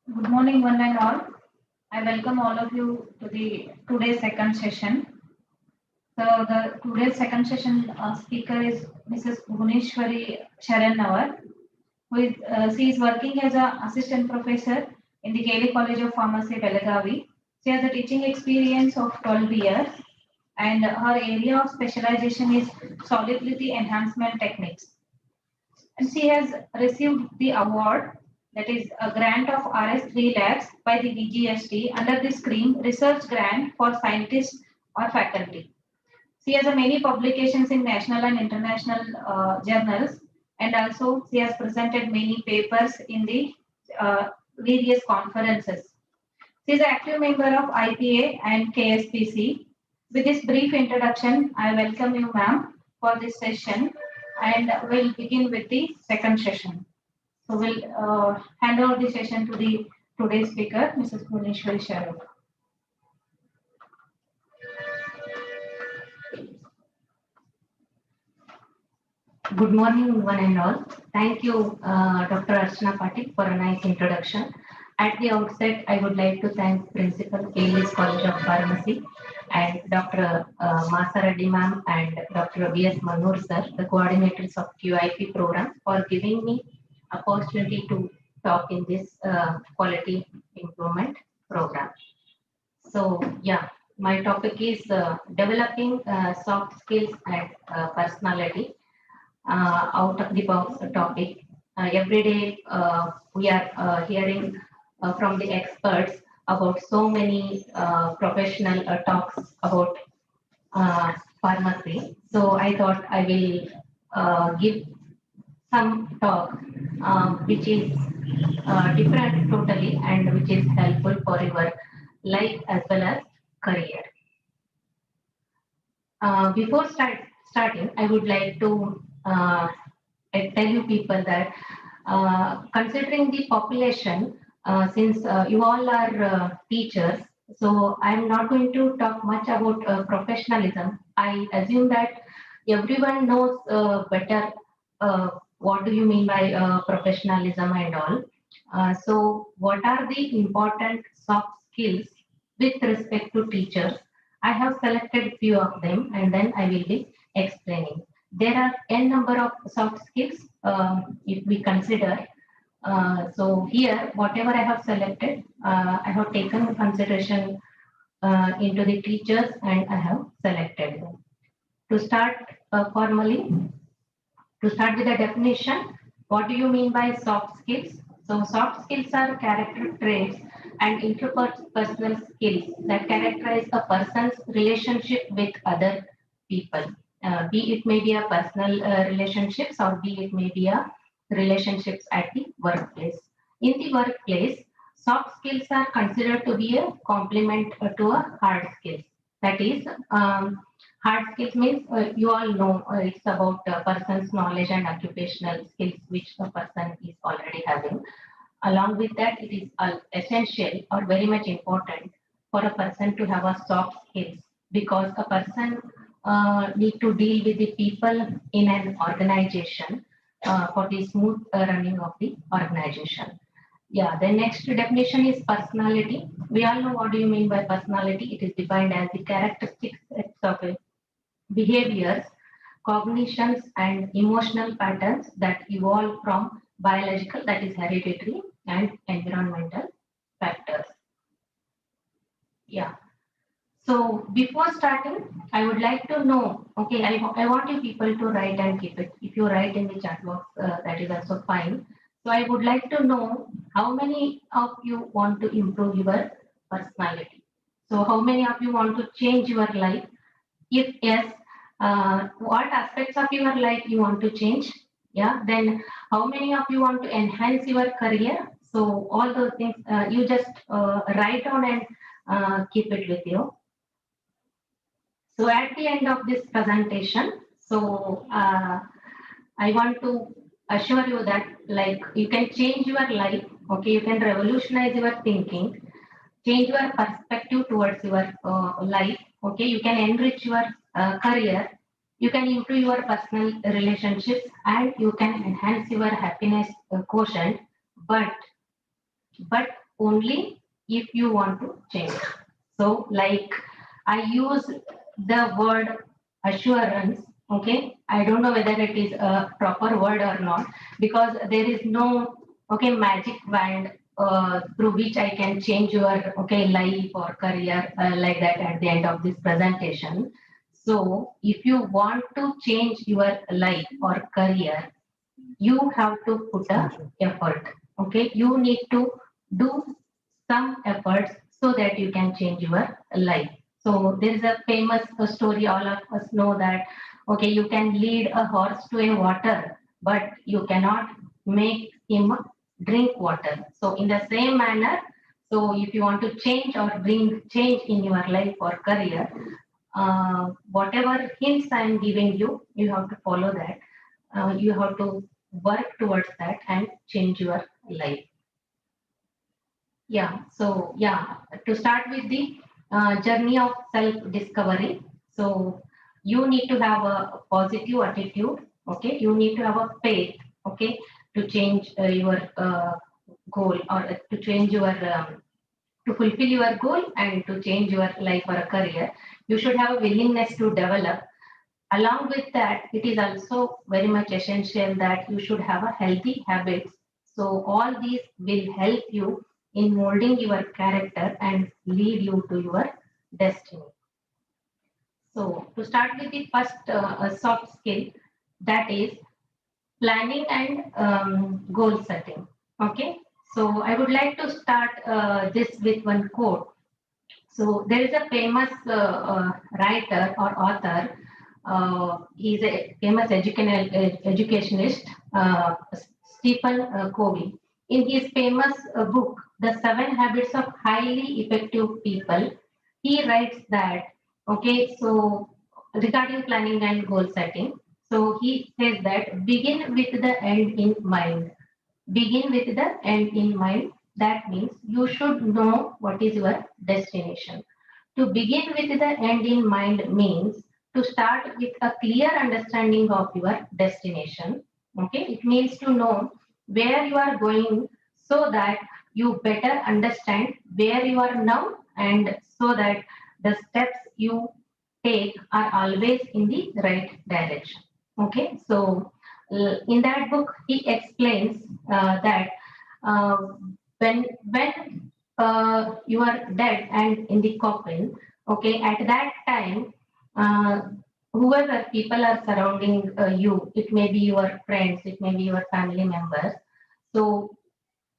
Good morning, one and all. I welcome all of you to the today's second session. So the today's second session speaker is Mrs. Bhuneshwari Sharanawar, who is she is working as an assistant professor in the Kelly College of Pharmacy, Belagavi. She has a teaching experience of 12 years, and her area of specialization is solubility enhancement techniques. And she has received the award, that is a grant of Rs 3 lakhs by the VGST under the scheme Research Grant for Scientists or Faculty. She has many publications in national and international journals, and also she has presented many papers in the various conferences. She is an active member of IPA and KSPC. With this brief introduction, I welcome you, ma'am, for this session, and we'll begin with the second session. So we'll hand over the session to the today's speaker, Mrs. Bhuneshwari Sharan. Good morning, one and all. Thank you, Dr. Archana Patil, for a nice introduction. At the outset, I would like to thank Principal KLS College of Pharmacy and Dr. Masareddy ma'am and Dr. V.S. Manur sir, the coordinators of QIP program, for giving me opportunity to talk in this quality improvement program. So, yeah, my topic is developing soft skills and personality. Out of the box topic. Every day we are hearing from the experts about so many professional talks about pharmacy. So I thought I will give some talk which is different totally and which is helpful for your life as well as career. Before starting, I would like to tell you people that considering the population, since you all are teachers, so I'm not going to talk much about professionalism. I assume that everyone knows better what do you mean by professionalism and all. So what are the important soft skills with respect to teachers? I have selected few of them and then I will be explaining. There are n number of soft skills if we consider. So here, whatever I have selected, I have taken consideration into the teachers and I have selected them. To start formally, to start with the definition, what do you mean by soft skills? So soft skills are character traits and interpersonal skills that characterize a person's relationship with other people. Be it may be a personal relationships or be it may be a relationships at the workplace. In the workplace, soft skills are considered to be a complement to a hard skills. That is, hard skills means you all know it's about a person's knowledge and occupational skills which the person is already having. Along with that, it is essential or very much important for a person to have a soft skills because a person need to deal with the people in an organization for the smooth running of the organization. Yeah, the next definition is personality. We all know what do you mean by personality. It is defined as the characteristics of a behaviors, cognitions, and emotional patterns that evolve from biological, that is hereditary, and environmental factors. Yeah. So before starting, I would like to know, okay, I want you people to write and keep it. If you write in the chat box, that is also fine. So I would like to know how many of you want to improve your personality. So how many of you want to change your life? If yes, what aspects of your life you want to change? Yeah, then how many of you want to enhance your career? So all those things you just write down and keep it with you. So at the end of this presentation, so I want to assure you that like you can change your life, okay, you can revolutionize your thinking, change your perspective towards your life, okay, you can enrich your career, you can improve your personal relationships and you can enhance your happiness quotient, but only if you want to change. So like I use the word assurance. Okay, I don't know whether it is a proper word or not, because there is no magic wand through which I can change your life or career like that at the end of this presentation. So if you want to change your life or career, you have to put a effort. Okay, you need to do some efforts so that you can change your life. So there is a famous story all of us know that you can lead a horse to a water, but you cannot make him drink water. So in the same manner, so if you want to change or bring change in your life or career, whatever hints I am giving you, you have to follow that. You have to work towards that and change your life. Yeah, so yeah, to start with the journey of self-discovery. So you need to have a positive attitude, okay? You need to have a faith, okay, to change your goal or to change your, to fulfill your goal and to change your life or a career. You should have a willingness to develop. Along with that, it is also very much essential that you should have a healthy habits. So all these will help you in molding your character and lead you to your destiny. So to start with the first soft skill, that is planning and goal setting. Okay. So I would like to start this with one quote. So there is a famous writer or author. He's a famous educationist, Stephen Covey. In his famous book, The 7 Habits of Highly Effective People, he writes that, so regarding planning and goal setting, so he says that begin with the end in mind. Begin with the end in mind. That means you should know what is your destination. To begin with the end in mind means to start with a clear understanding of your destination. Okay, it means to know where you are going so that you better understand where you are now, and so that the steps you take are always in the right direction. Okay, so in that book he explains that uh, when you are dead and in the coffin, at that time, uh, whoever people are surrounding you, it may be your friends, it may be your family members. So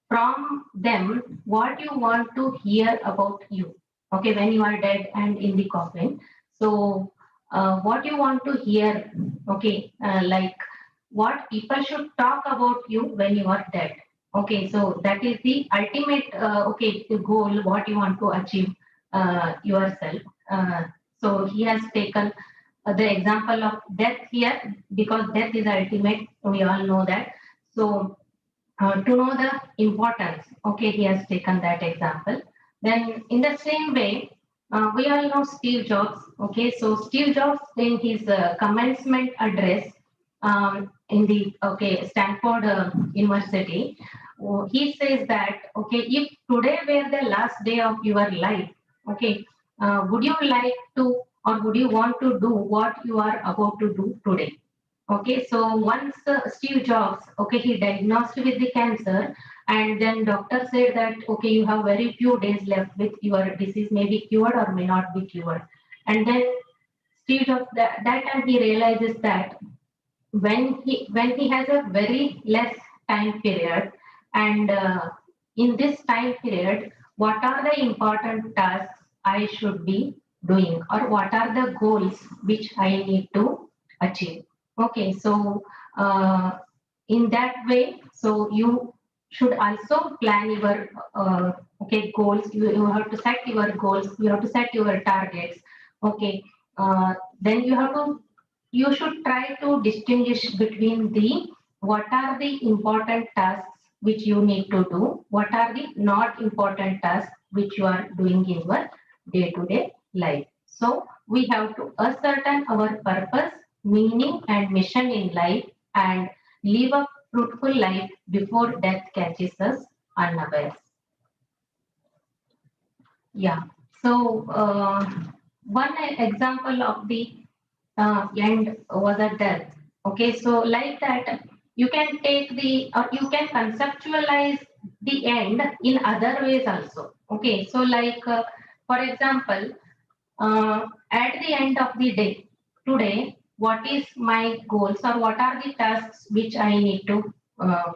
from them, what you want to hear about you, when you are dead and in the coffin. So what you want to hear, like what people should talk about you when you are dead. Okay, so that is the ultimate the goal, what you want to achieve yourself. So he has taken the example of death here, because death is ultimate, we all know that. So to know the importance, he has taken that example. Then in the same way, we all know Steve Jobs. Okay, so Steve Jobs in his commencement address in the Stanford University, he says that if today were the last day of your life, would you like to, or would you want to do what you are about to do today? Okay, so once Steve Jobs, he diagnosed with the cancer, and then doctor said that, you have very few days left with your disease, may be cured or may not be cured. And then Steve Jobs, that time he realizes that when he has a very less time period, and in this time period, what are the important tasks I should be doing, or what are the goals which I need to achieve. Okay, so in that way, so you should also plan your goals. You have to set your goals. You have to set your targets. Okay, then you should try to distinguish between the what are the important tasks which you need to do, what are the not important tasks which you are doing in your day-to-day life. So we have to ascertain our purpose, meaning and mission in life, and live a fruitful life before death catches us unawares. Yeah. So one example of the end was a death. Okay, so like that, you can take the or you can conceptualize the end in other ways also. Okay, so like for example, at the end of the day, today, what is my goals or what are the tasks which I need to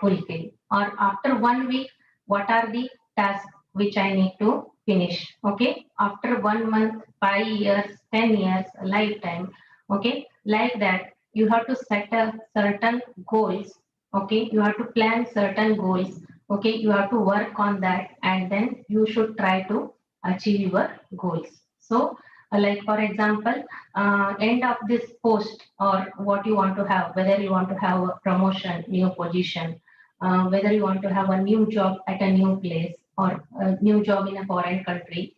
fulfill? Or after 1 week, what are the tasks which I need to finish? Okay, after 1 month, 5 years, 10 years, a lifetime. Okay, like that, you have to set a certain goals. Okay, you have to plan certain goals. Okay, you have to work on that, and then you should try to achieve your goals. So like for example, end of this post or what you want to have, whether you want to have a promotion, new position, whether you want to have a new job at a new place or a new job in a foreign country,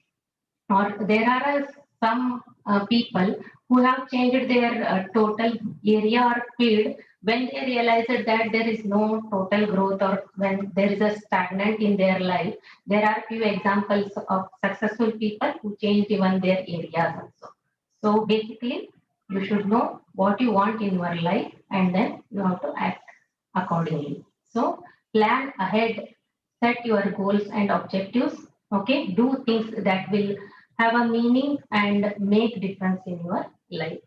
or there are some people who have changed their total area or field when they realize that there is no total growth or when there is a stagnant in their life. There are few examples of successful people who changed even their areas also. So basically, you should know what you want in your life and then you have to act accordingly. So plan ahead, set your goals and objectives. Okay, do things that will have a meaning and make difference in your life.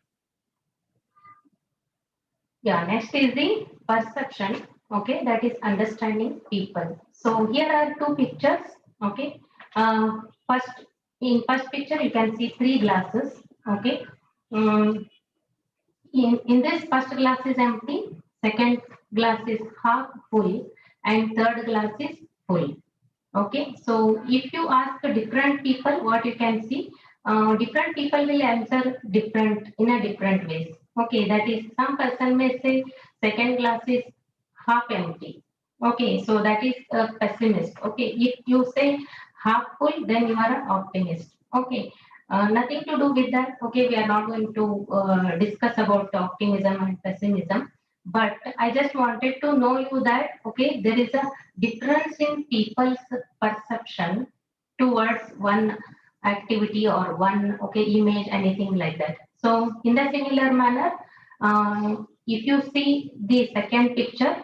Yeah, next is the perception. Okay, that is understanding people. So here are two pictures. Okay, first in first picture you can see three glasses. Okay, um, in this first glass is empty, second glass is half full, and third glass is full. Okay, so if you ask different people, what you can see, different people will answer different in a different ways. Okay, that is some person may say second glass is half empty. Okay, so that is a pessimist. Okay, if you say half full, then you are an optimist. Okay, nothing to do with that. Okay, we are not going to discuss about optimism and pessimism. But I just wanted to know you that okay, there is a difference in people's perception towards one activity or one okay image, anything like that. So in the similar manner, if you see the second picture,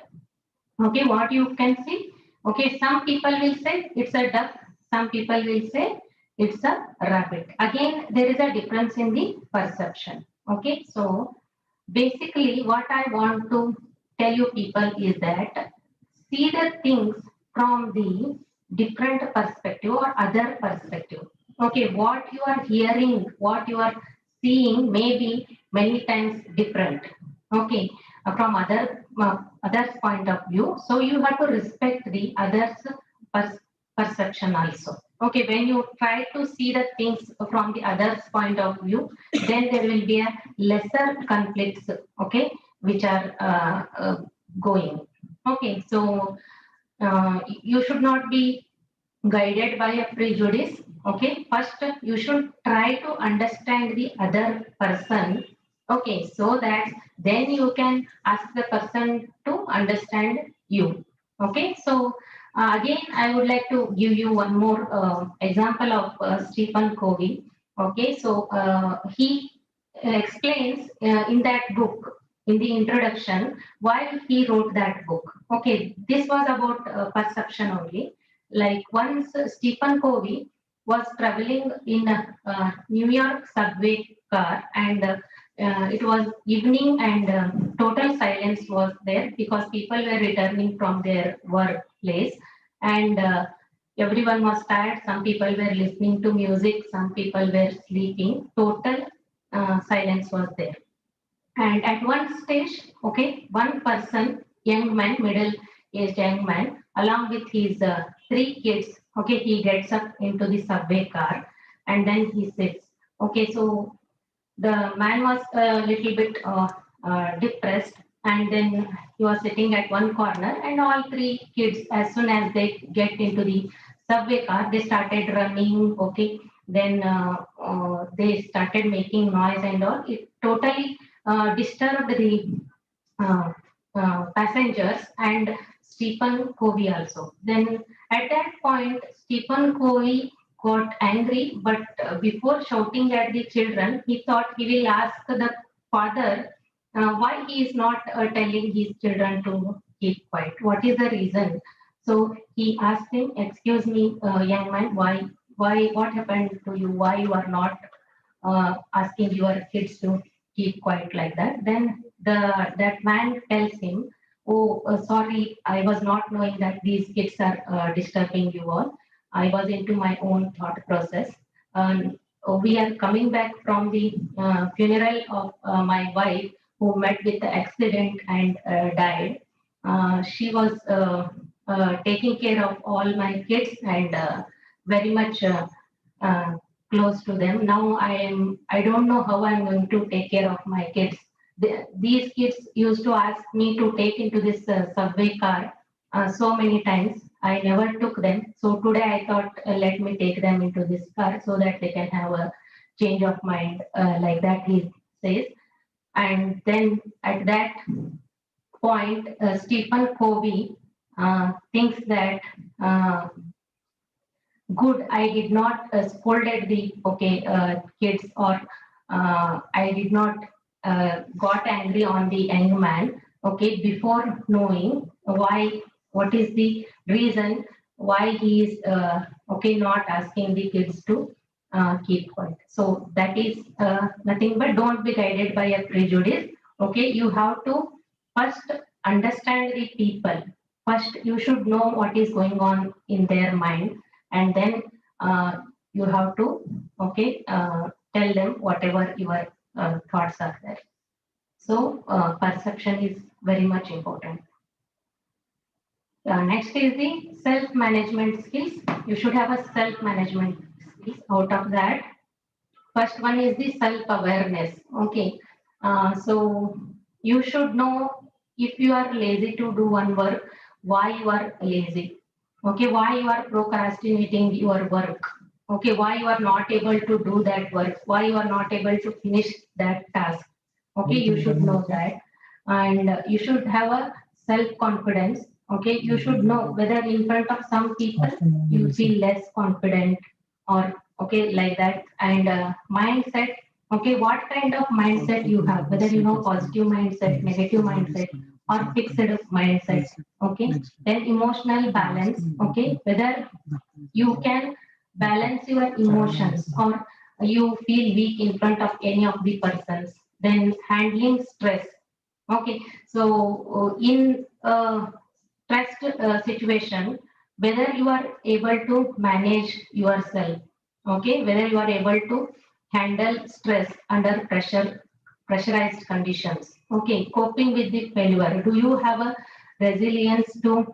okay, what you can see, okay, some people will say it's a duck, some people will say it's a rabbit. Again, there is a difference in the perception. Okay, so basically what I want to tell you people is that see the things from the different perspective or other perspective. Okay, what you are hearing, what you are seeing may be many times different. Okay, from others point of view. So you have to respect the others perception also. Okay, when you try to see the things from the others point of view, then there will be a lesser conflicts. Okay, which are going. Okay, so you should not be guided by a prejudice. Okay, first you should try to understand the other person. Okay, so that then you can ask the person to understand you. Okay, so again, I would like to give you one more example of Stephen Covey. Okay, so he explains in that book, in the introduction, why he wrote that book. Okay, this was about perception only. Like once Stephen Covey was traveling in a New York subway car, and it was evening, and total silence was there because people were returning from their workplace, and everyone was tired. Some people were listening to music, some people were sleeping. Total silence was there. And at one stage, okay, one person, young man, middle-aged young man, along with his three kids, okay, he gets up into the subway car and then he sits. Okay, so the man was a little bit depressed, and then he was sitting at one corner, and all three kids, as soon as they get into the subway car, they started running. Okay, then they started making noise and all. It totally disturbed the passengers and Stephen Covey also. Then at that point, Stephen Covey got angry, but before shouting at the children, he thought he will ask the father why he is not telling his children to keep quiet. What is the reason? So he asked him, "Excuse me, young man, what happened to you? Why you are not asking your kids to keep quiet like that?" Then that man tells him, "Oh, sorry, I was not knowing that these kids are disturbing you all. I was into my own thought process. We are coming back from the funeral of my wife who met with the accident and died. She was taking care of all my kids and very much uh, close to them. Now I don't know how I'm going to take care of my kids. These kids used to ask me to take into this subway car so many times. I never took them. So today I thought, let me take them into this car so that they can have a change of mind, like that he says. And then at that point, Stephen Covey thinks that good, I did not scolded the kids, or I did not got angry on the young man, okay, before knowing why, what is the reason why he is not asking the kids to keep quiet. So that is nothing but don't be guided by a prejudice. Okay, you have to first understand the people. First, you should know what is going on in their mind, and then you have to tell them whatever your thoughts are there. So perception is very much important. Next is the self-management skills. You should have a self-management skills. Out of that, first one is the self-awareness. Okay, so you should know if you are lazy to do one work, why you are lazy. Okay, why you are procrastinating your work. Okay, why you are not able to do that work, why you are not able to finish that task. Okay, you should know that. And you should have a self-confidence. Okay, you should know whether in front of some people you feel less confident or okay like that. And mindset, okay, what kind of mindset you have, whether you know positive mindset, negative mindset, or fixed mindset. Okay, then emotional balance, okay, whether you can balance your emotions or you feel weak in front of any of the persons. Then handling stress. Okay, so in stressed situation, whether you are able to manage yourself, okay, whether you are able to handle stress under pressurized conditions, okay, coping with the failure. Do you have a resilience to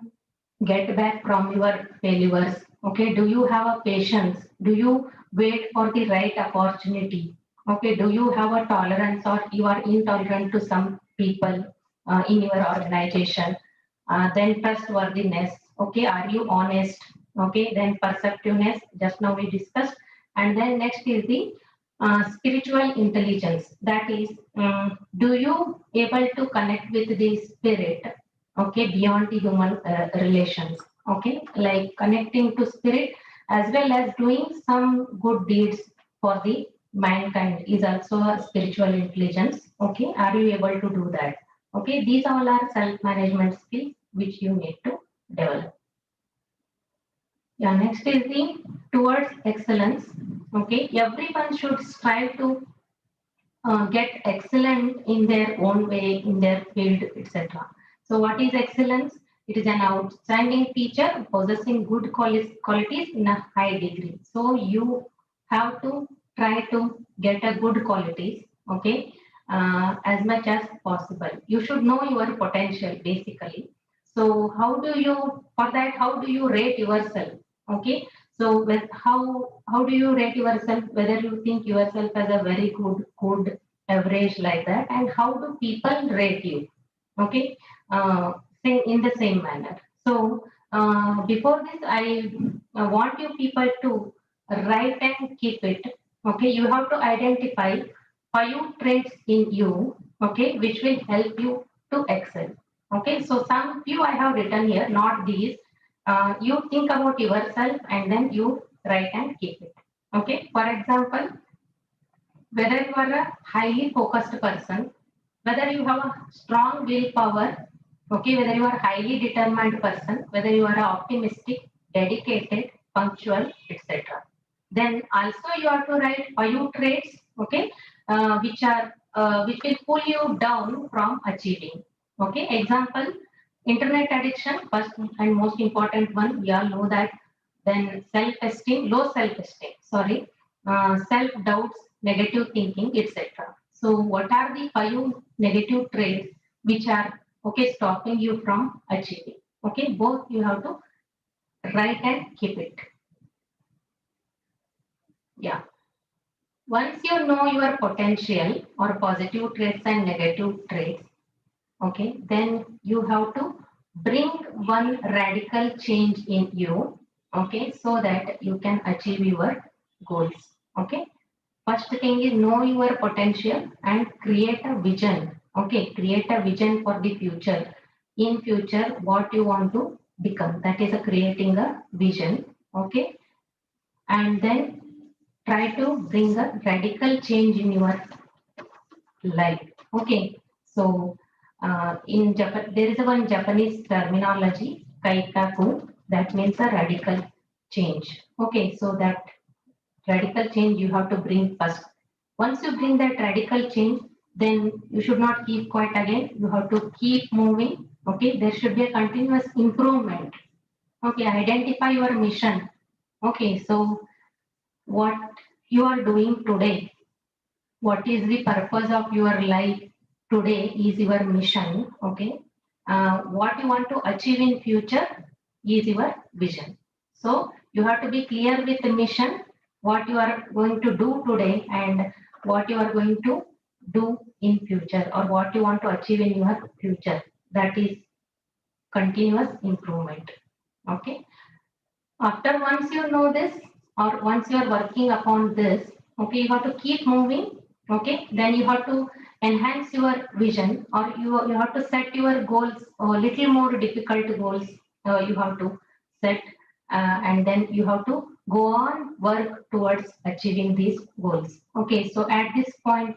get back from your failures? Okay, do you have a patience? Do you wait for the right opportunity? Okay, do you have a tolerance or you are intolerant to some people in your organization? Then trustworthiness. Okay, are you honest? Okay, then perceptiveness, just now we discussed. And then next is the spiritual intelligence. That is, do you able to connect with the spirit, okay, beyond the human relations? Okay, like connecting to spirit as well as doing some good deeds for the mankind is also a spiritual intelligence. Okay, are you able to do that? Okay, these all are self-management skills which you need to develop. Yeah, next is the towards excellence. Okay, everyone should strive to get excellent in their own way, in their field, etc. So, what is excellence? It is an outstanding teacher possessing good qualities in a high degree. So, you have to try to get a good qualities, okay, as much as possible. You should know your potential basically. So, how do you, for that, how do you rate yourself? Okay, so with how do you rate yourself? Whether you think yourself as a very good average like that, and how do people rate you? Okay, same in the same manner. So before this, I want you people to write and keep it. Okay, you have to identify 5 traits in you. Okay, which will help you to excel. Okay, so some few I have written here, not these. You think about yourself and then you write and keep it. Okay, for example, whether you are a highly focused person, whether you have a strong willpower, okay, whether you are a highly determined person, whether you are optimistic, dedicated, punctual, etc. Then also you have to write 5 traits, okay, which will pull you down from achieving. Okay, example, internet addiction, first and most important one, we all know that. Then self-esteem, low self-esteem, sorry, self-doubts, negative thinking, etc. So what are the 5 negative traits which are okay stopping you from achieving? Okay, both you have to write and keep it. Yeah. Once you know your potential or positive traits and negative traits, okay, then you have to bring one radical change in you, okay, so that you can achieve your goals. Okay. First thing is know your potential and create a vision. Okay, create a vision for the future. In future, what you want to become. That is a creating a vision. Okay, and then try to bring a radical change in your life. Okay, so in Japan, there is a one Japanese terminology, kaikaku, that means a radical change. Okay, so that radical change you have to bring first. Once you bring that radical change, then you should not keep quiet again. You have to keep moving. Okay, there should be a continuous improvement. Okay, identify your mission. Okay, so what you are doing today, what is the purpose of your life today is your mission. Okay, what you want to achieve in future is your vision. So you have to be clear with the mission, what you are going to do today and what you are going to do in future, or what you want to achieve in your future. That is continuous improvement. Okay, after once you know this, or once you are working upon this, okay, you have to keep moving. Okay, then you have to enhance your vision, or you have to set your goals, or little more difficult goals you have to set, and then you have to go on work towards achieving these goals. Okay, so at this point,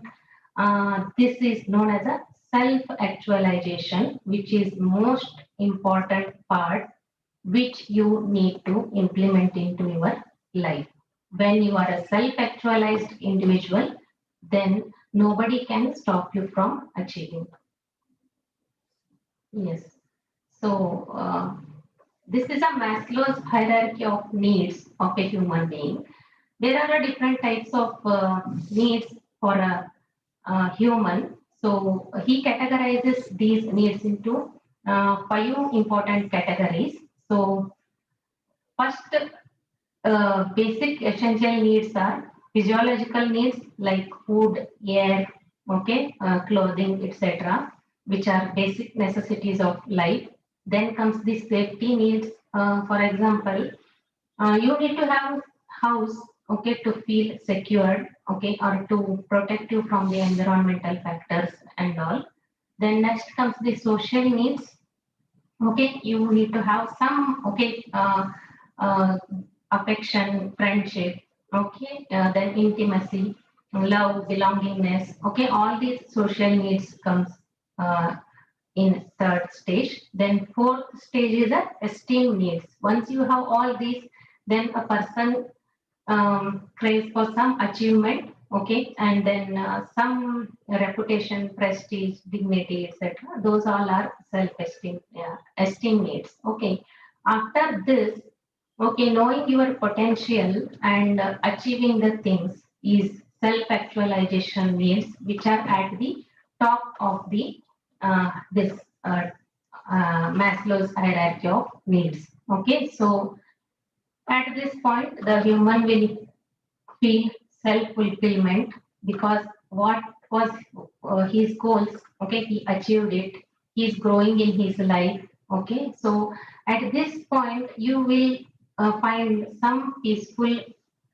this is known as a self-actualization, which is most important part which you need to implement into your life. When you are a self-actualized individual, then nobody can stop you from achieving. Yes. So this is a Maslow's hierarchy of needs of a human being. There are different types of needs for a human. So he categorizes these needs into 5 important categories. So first, basic essential needs are physiological needs like food, air, okay, clothing, etc., which are basic necessities of life. Then comes the safety needs. For example, you need to have house, okay, to feel secured, okay, or to protect you from the environmental factors and all. Then next comes the social needs. Okay, you need to have some, okay, uh, affection, friendship, okay, then intimacy, love, belongingness, okay, all these social needs comes uh, in third stage. Then fourth stage is the esteem needs. Once you have all these, then a person craves for some achievement, okay, and then some reputation, prestige, dignity, etc. Those all are self-esteem, esteem needs. Okay, after this, okay, knowing your potential and achieving the things is self-actualization needs, which are at the top of the this Maslow's hierarchy of needs. Okay, so at this point, the human will feel self-fulfillment because what was his goals, okay, he achieved it. He's growing in his life. Okay, so at this point, you will find some peaceful,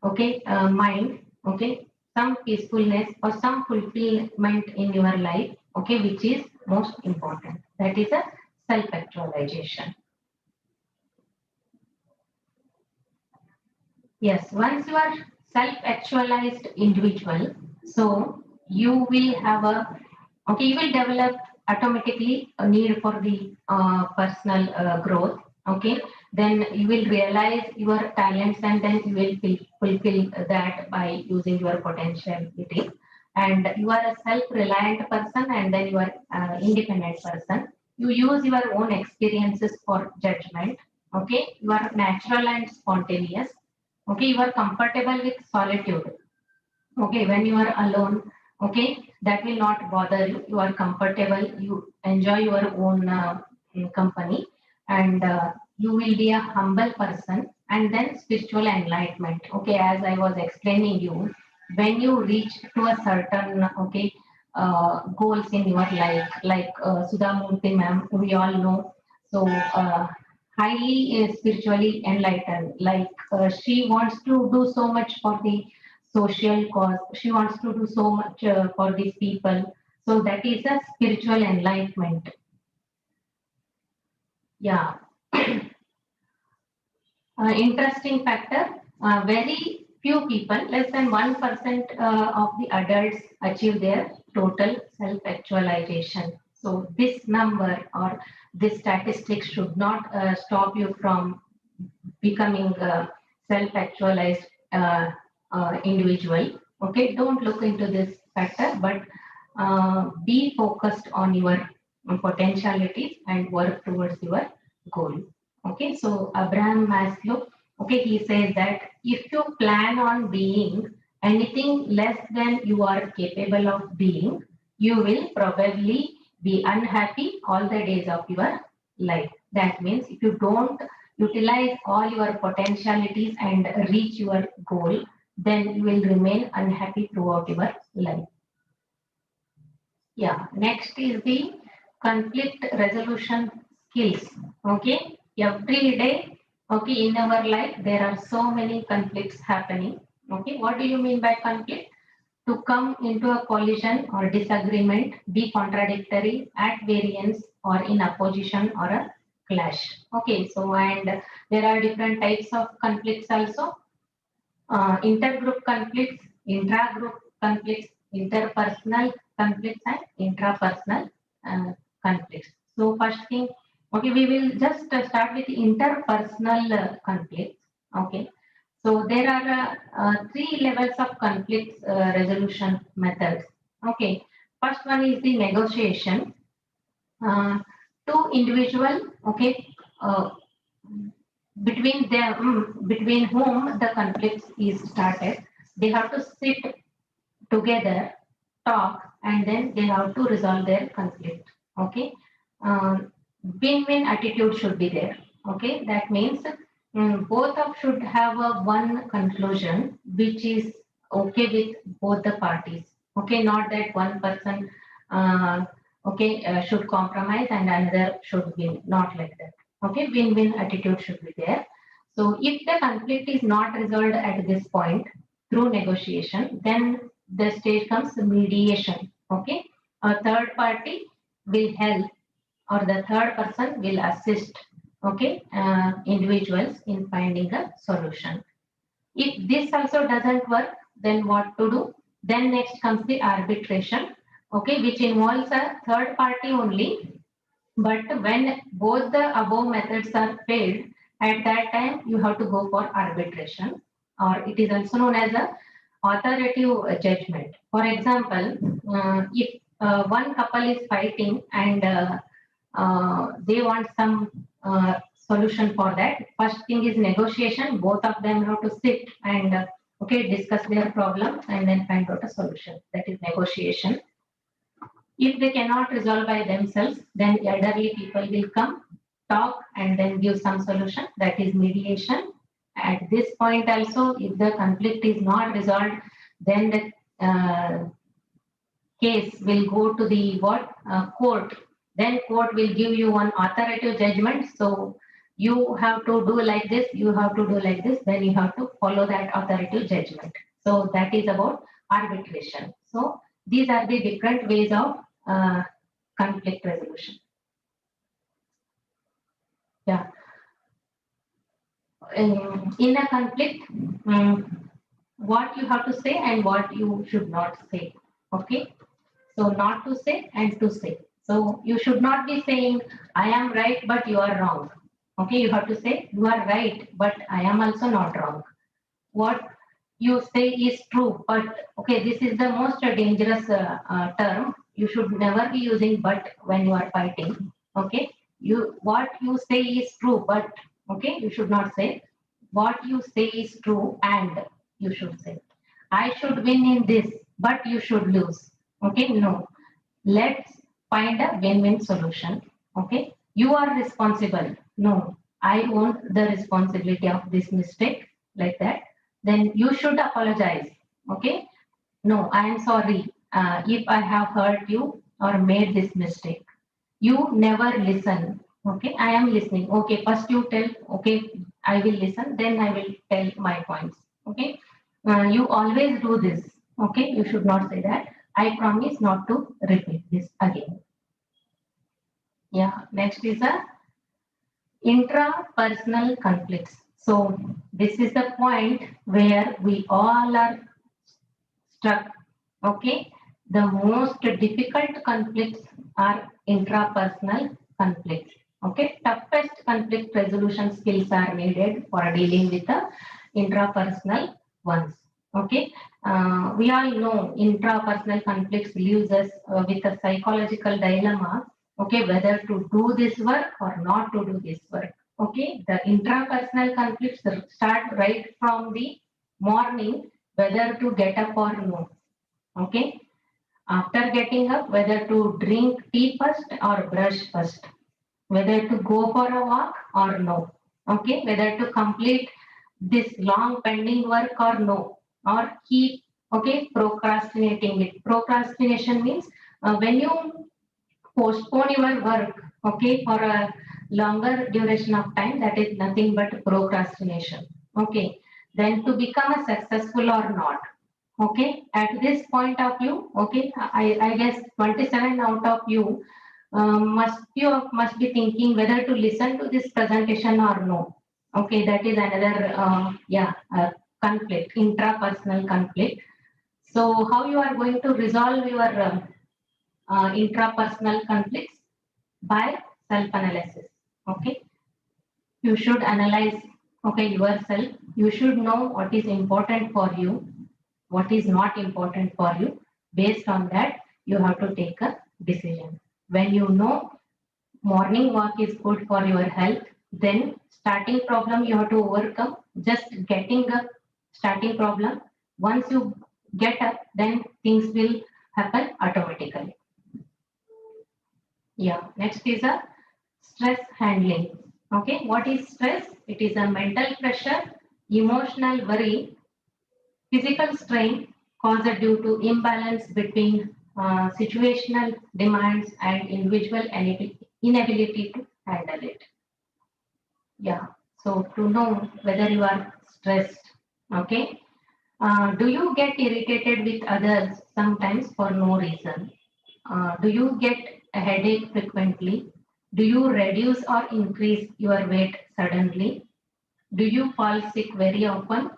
okay, mind, okay, some peacefulness or some fulfillment in your life, okay, which is most important. That is a self-actualization. Yes, once you are self-actualized individual, so you will have a, okay, you will develop automatically a need for the personal growth. Okay, then you will realize your talents and then you will fulfill that by using your potentiality. And you are a self-reliant person and then you are independent person. You use your own experiences for judgment. Okay, you are natural and spontaneous. Okay, you are comfortable with solitude. Okay, when you are alone, okay, that will not bother you. You are comfortable, you enjoy your own company, and you will be a humble person. And then spiritual enlightenment. Okay, as I was explaining you, when you reach to a certain, okay, goals in your life, like Sudha Murthy ma'am, we all know. So highly spiritually enlightened, like she wants to do so much for the social cause. She wants to do so much for these people. So that is a spiritual enlightenment. Yeah. Interesting factor. Very few people, less than 1% of the adults achieve their total self-actualization. So this number or this statistic should not stop you from becoming a self-actualized individual. Okay, don't look into this factor, but be focused on your potentialities and work towards your goal. Okay, so Abraham Maslow, okay, he says that if you plan on being anything less than you are capable of being, you will probably be unhappy all the days of your life. That means if you don't utilize all your potentialities and reach your goal, then you will remain unhappy throughout your life. Yeah, next is the conflict resolution skills. Okay, every day, okay, in our life, there are so many conflicts happening. Okay, what do you mean by conflict? To come into a collision or disagreement, be contradictory, at variance, or in opposition or a clash. Okay, so and there are different types of conflicts also. Intergroup conflicts, intragroup conflicts, interpersonal conflicts, and intrapersonal conflicts. So first thing, okay, we will just start with interpersonal conflicts. Okay, so there are three levels of conflicts resolution methods. Okay, first one is the negotiation. Two individual, okay, between whom the conflict is started, they have to sit together, talk, and then they have to resolve their conflict. Okay, win-win attitude should be there. Okay, that means both of should have a one conclusion which is okay with both the parties. Okay, not that one person should compromise and another should win. Not like that. Okay, win-win attitude should be there. So if the conflict is not resolved at this point through negotiation, then the stage comes mediation. Okay, a third party will help or the third person will assist, okay, individuals in finding a solution. If this also doesn't work, then what to do? Then next comes the arbitration, okay, which involves a third party only. But when both the above methods are failed, at that time you have to go for arbitration, or it is also known as a authoritative judgment. For example, if one couple is fighting and they want some solution for that, first thing is negotiation. Both of them have to sit and okay, discuss their problem and then find out a solution. That is negotiation. If they cannot resolve by themselves, then elderly people will come, talk, and then give some solution. That is mediation. At this point also, if the conflict is not resolved, then the case will go to the court. Then court will give you one authoritative judgment. So you have to do like this, you have to do like this, then you have to follow that authoritative judgment. So that is about arbitration. So these are the different ways of conflict resolution. Yeah. in a conflict, what you have to say and what you should not say. Okay, so not to say and to say. So you should not be saying I am right but you are wrong. Okay, you have to say you are right but I am also not wrong. What you say is true, but okay, this is the most dangerous term. You should never be using but when you are fighting. Okay, you what you say is true, but okay, you should not say what you say is true, and you should say I should win in this, but you should lose. Okay, no. Let's find a win-win solution. Okay, you are responsible. No, I own the responsibility of this mistake, like that. Then you should apologize. Okay, no, I am sorry if I have hurt you or made this mistake. You never listen. Okay, I am listening. Okay, first you tell. Okay, I will listen, then I will tell my points. Okay, you always do this. Okay, you should not say that. I promise not to repeat this again. Yeah, next is a intrapersonal conflicts. So this is the point where we all are struck. Okay, the most difficult conflicts are intrapersonal conflicts. Okay, toughest conflict resolution skills are needed for dealing with the intrapersonal ones. Okay, we all know intrapersonal conflicts leaves us with a psychological dilemma. Okay, whether to do this work or not to do this work. Okay, the intrapersonal conflicts start right from the morning, whether to get up or no. Okay, after getting up, whether to drink tea first or brush first, whether to go for a walk or no. Okay, whether to complete this long pending work or no, or keep procrastinating it. Procrastination means when you postpone your work, okay, for a longer duration of time, that is nothing but procrastination. Okay, then to become a successful or not. Okay, at this point of view, okay, I guess 27 out of you must be thinking whether to listen to this presentation or no. Okay, that is another conflict, intrapersonal conflict. So how you are going to resolve your intrapersonal conflicts? By self-analysis. Okay, you should analyze yourself. You should know what is important for you, what is not important for you. Based on that, you have to take a decision. When you know morning walk is good for your health, then starting problem you have to overcome. Just getting a starting problem. Once you get up, then things will happen automatically. Yeah, next is a stress handling. Okay, what is stress? It is a mental pressure, emotional worry, physical strain caused due to imbalance between situational demands and individual inability to handle it. Yeah, so to know whether you are stressed, okay, do you get irritated with others sometimes for no reason? Do you get a headache frequently? Do you reduce or increase your weight suddenly? Do you fall sick very often?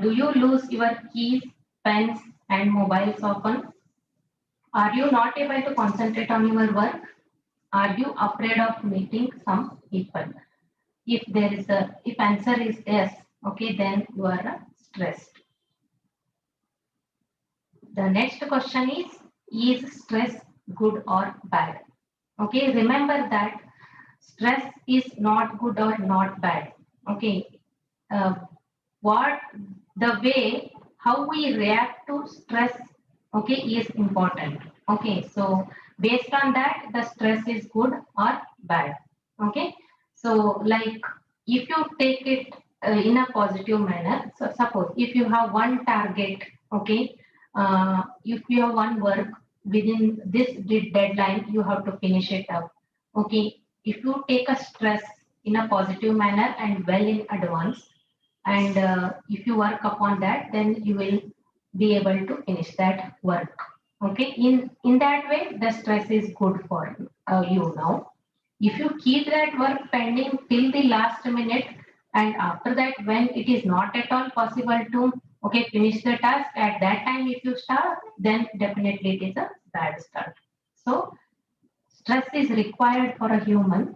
Do you lose your keys, pens, and mobiles often? Are you not able to concentrate on your work? Are you afraid of meeting some people? If answer is yes, okay, then you are stressed. The next question is stress good or bad? Okay, remember that stress is not good or not bad. Okay, uh, what the way how we react to stress, okay, is important. Okay, so based on that, the stress is good or bad. Okay, so like if you take it in a positive manner, so suppose if you have one target, okay, if you have one work within this deadline, you have to finish it up. Okay, if you take a stress in a positive manner and well in advance, and if you work upon that, then you will be able to finish that work. Okay, in that way, the stress is good for you now. If you keep that work pending till the last minute, And after that, when it is not at all possible to finish the task, at that time if you start, then definitely it is a bad start. So stress is required for a human,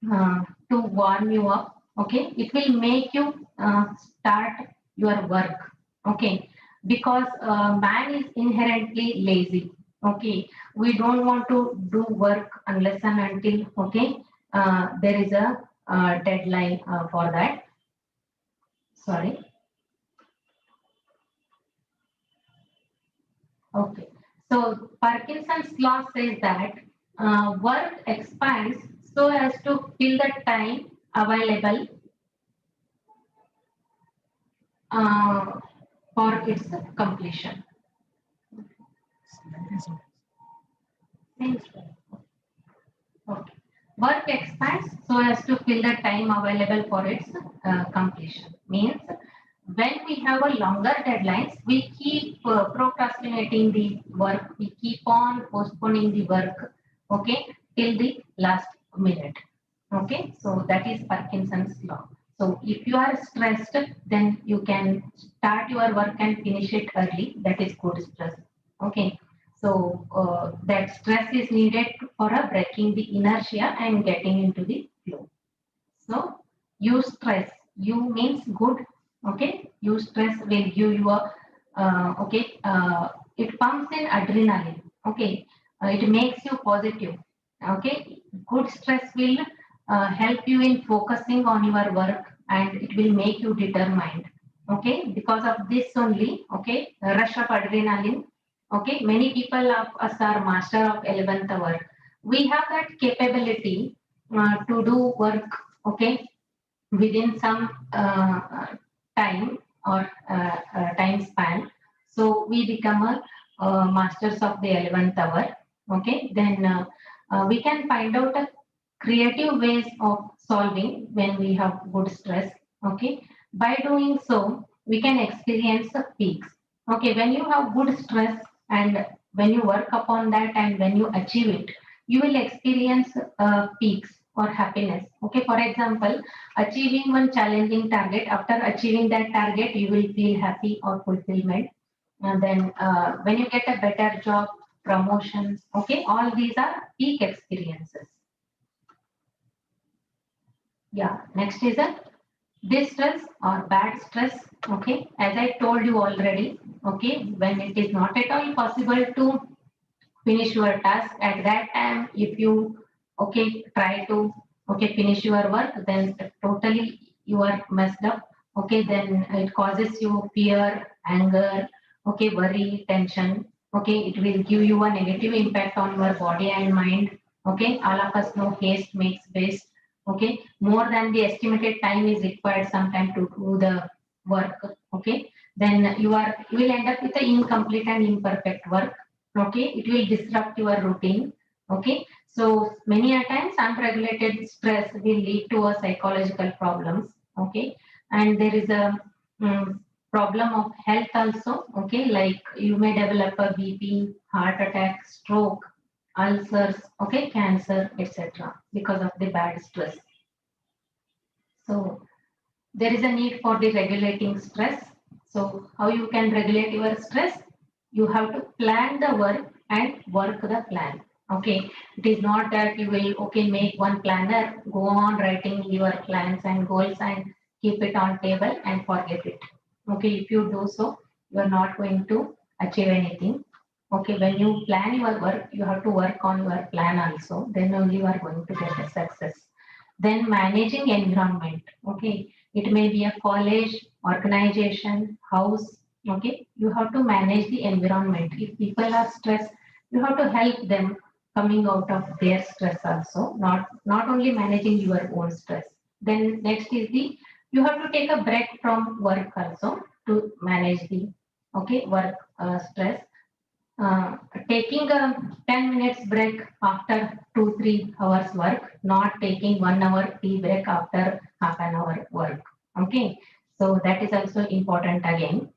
to warm you up. It will make you start your work. Because man is inherently lazy. We don't want to do work unless and until there is a deadline for that. Sorry. Okay. So Parkinson's law says that work expands so as to fill the time available for its completion. Okay. Work expands so as to fill the time available for its completion. Means when we have a longer deadlines, we keep procrastinating the work. We keep on postponing the work, till the last minute. So that is Parkinson's law. So if you are stressed, then you can start your work and finish it early. That is good stress. So that stress is needed for breaking the inertia and getting into the flow. So Eustress, U means good. Eustress will give you a it pumps in adrenaline. It makes you positive. Good stress will help you in focusing on your work, and it will make you determined. Because of this only, rush of adrenaline. Many people of us are master of 11th hour. We have that capability to do work, within some time or time span. So we become a masters of the 11th hour. Then we can find out a creative ways of solving when we have good stress. By doing so, we can experience the peaks. When you have good stress and when you work upon that and when you achieve it, you will experience peaks or happiness. For example, achieving one challenging target, after achieving that target, you will feel happy or fulfillment. And then when you get a better job, promotions, all these are peak experiences. Yeah, next is a distress or bad stress. As I told you already, when it is not at all possible to finish your task, at that time if you try to finish your work, then totally you are messed up. Then it causes you fear, anger, worry, tension. It will give you a negative impact on your body and mind. All of us know haste makes waste. More than the estimated time is required sometime to do the work. Then you will end up with an incomplete and imperfect work. It will disrupt your routine. So many a times unregulated stress will lead to a psychological problems. And there is a problem of health also. Like you may develop a BP, heart attack, stroke, ulcers, cancer, etc. because of the bad stress. So there is a need for the regulating stress. So how you can regulate your stress? You have to plan the work and work the plan. It is not that you will make one planner, go on writing your plans and goals and keep it on table and forget it. If you do so, you are not going to achieve anything. When you plan your work, you have to work on your plan also. Then only you are going to get a success. Then managing environment. It may be a college, organization, house. You have to manage the environment. If people are stressed, you have to help them coming out of their stress also, not only managing your own stress. Then next is you have to take a break from work also to manage the work stress. Taking a 10 minutes break after 2-3 hours work, not taking 1 hour tea break after half an hour work. So that is also important again.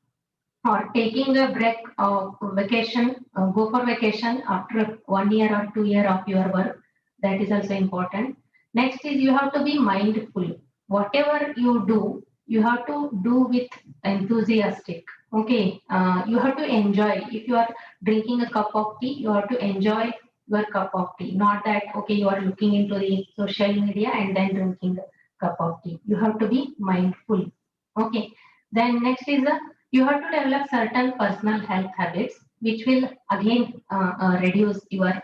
Or taking a break of vacation, go for vacation after 1 year or 2 year of your work. That is also important. Next is you have to be mindful. whatever you do, you have to do with enthusiastic. Okay, you have to enjoy. If you are drinking a cup of tea, you have to enjoy your cup of tea. Not that okay, you are looking into the social media and then drinking a cup of tea. You have to be mindful. Okay. Then next is you have to develop certain personal health habits, which will again reduce your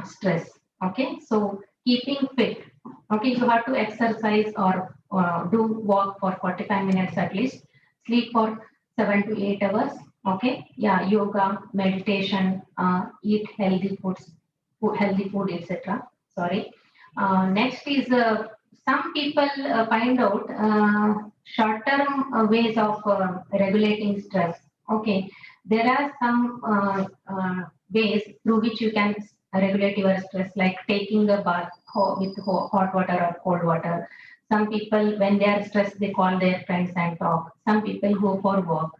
stress. Okay, so keeping fit. Okay, you have to exercise or do walk for 45 minutes at least, sleep for 7 to 8 hours. Okay, yeah, yoga, meditation, eat healthy foods, healthy food, etc. Sorry. Next is some people find out short-term ways of regulating stress. Okay, there are some ways through which you can regulate your stress, like taking a bath with hot water or cold water. Some people, when they are stressed, they call their friends and talk. Some people go for walk.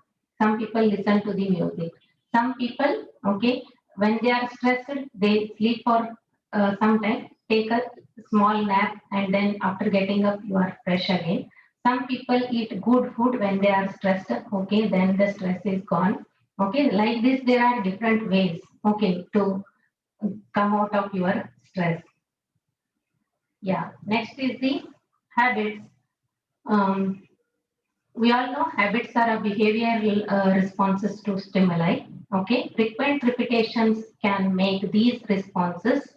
Some people listen to the music. Some people, okay, when they are stressed, they sleep for some time, take a small nap, and then after getting up, you are fresh again. Some people eat good food when they are stressed. Okay, then the stress is gone. Okay, like this, there are different ways. Okay, to come out of your stress. Yeah. Next is the habits. Um, we all know habits are a behavioral responses to stimuli. Okay, frequent repetitions can make these responses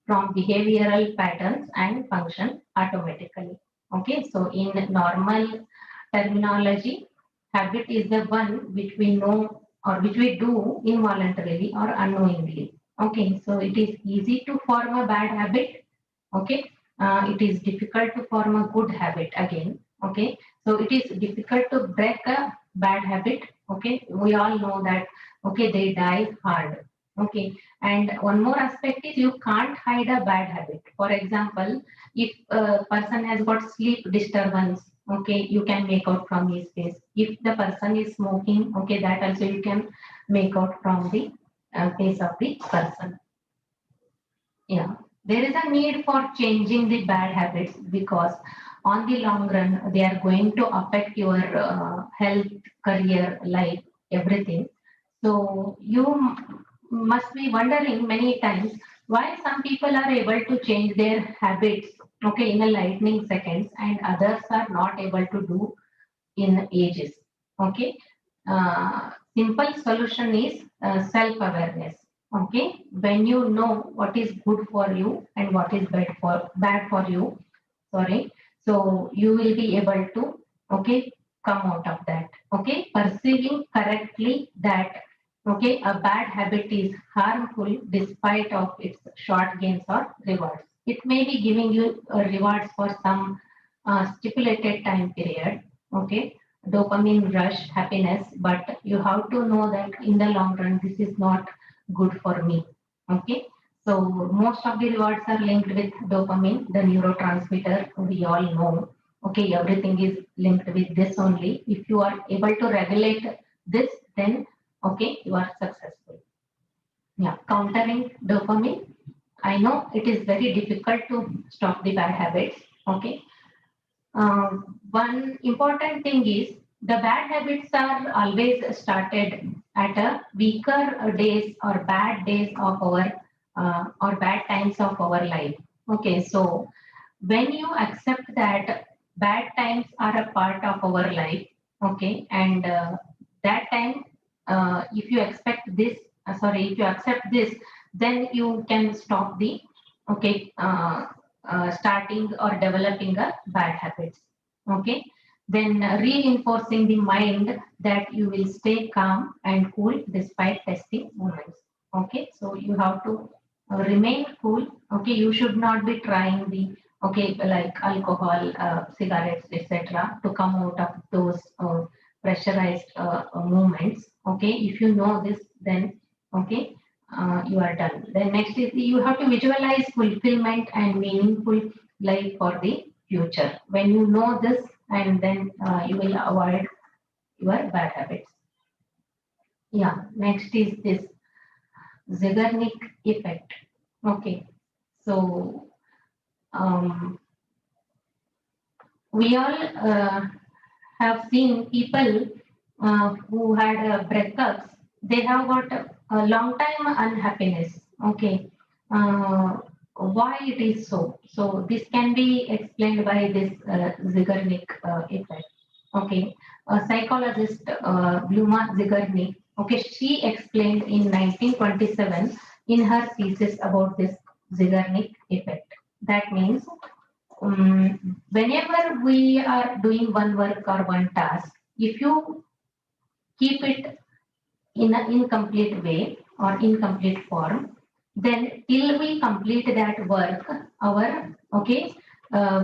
from behavioral patterns and function automatically. Okay, so in normal terminology, habit is the one which we know or which we do involuntarily or unknowingly. Okay, so it is easy to form a bad habit. Okay, it is difficult to form a good habit again. Okay, so it is difficult to break a bad habit. Okay, we all know that. Okay, they die hard. Okay, and one more aspect is you can't hide a bad habit. For example, if a person has got sleep disturbance, okay, you can make out from his face. If the person is smoking, okay, that also you can make out from the face of the person. Yeah, there is a need for changing the bad habits because on the long run they are going to affect your health, career, life, everything. So you must be wondering many times why some people are able to change their habits, okay, in a lightning seconds, and others are not able to do in ages. Okay, simple solution is self-awareness. Okay, when you know what is good for you and what is bad for you, sorry, so you will be able to, okay, come out of that. Okay, perceiving correctly that, okay, a bad habit is harmful despite of its short gains or rewards. It may be giving you rewards for some stipulated time period. Okay, dopamine rush, happiness, but you have to know that in the long run, this is not good for me. Okay, so most of the rewards are linked with dopamine, the neurotransmitter we all know. Okay, everything is linked with this only. If you are able to regulate this, then okay, you are successful. Yeah, countering dopamine. I know it is very difficult to stop the bad habits. Okay, one important thing is the bad habits are always started at a weaker days or bad days of our or bad times of our life. Okay, so when you accept that bad times are a part of our life, okay, and that time, if you expect this, if you accept this, then you can stop the, okay, starting or developing a bad habits. Okay, then reinforcing the mind that you will stay calm and cool despite testing moments. Okay, so you have to remain cool. Okay, you should not be trying the, okay, like alcohol, cigarettes, etc., to come out of those pressurized movements. Okay, if you know this, then okay, you are done. Then next is you have to visualize fulfillment and meaningful life for the future. When you know this, and then you will avoid your bad habits. Yeah, next is this Zeigarnik effect. Okay, so um, we all have seen people who had breakups. They have got a long time unhappiness. Okay, why it is so? So this can be explained by this Zeigarnik effect. Okay, a psychologist Bluma Zeigarnik. Okay, she explained in 1927 in her thesis about this Zeigarnik effect. That means whenever we are doing one work or one task, if you keep it in an incomplete way or incomplete form, then till we complete that work, our uh,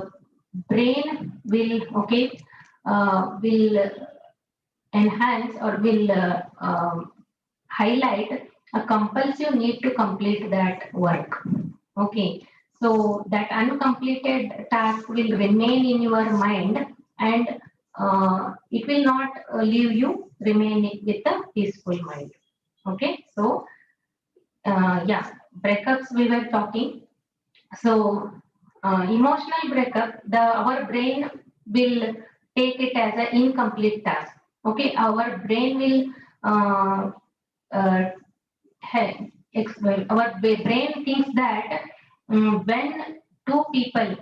brain will enhance or will highlight a compulsive need to complete that work. Okay, so that uncompleted task will remain in your mind, and it will not leave you remaining with a peaceful mind. Okay, so yeah, breakups we were talking. So emotional breakup, our brain will take it as an incomplete task. Okay, our brain will uh, our brain thinks that when two people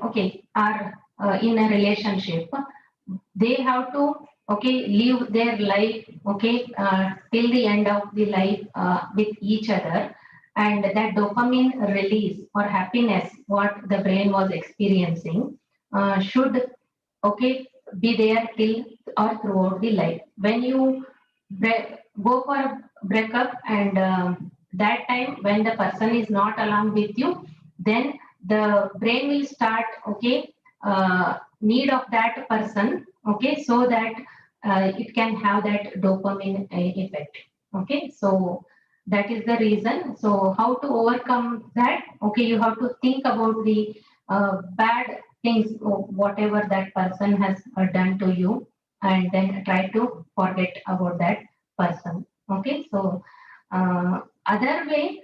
are in a relationship, they have to live their life till the end of the life with each other, and that dopamine release or happiness what the brain was experiencing should okay be there till or throughout the life. When you go for a breakup and that time when the person is not along with you, then the brain will start need of that person, so that it can have that dopamine effect. Okay, so that is the reason. So how to overcome that? Okay, you have to think about the bad things, whatever that person has done to you, and then try to forget about that person. Okay, so other way,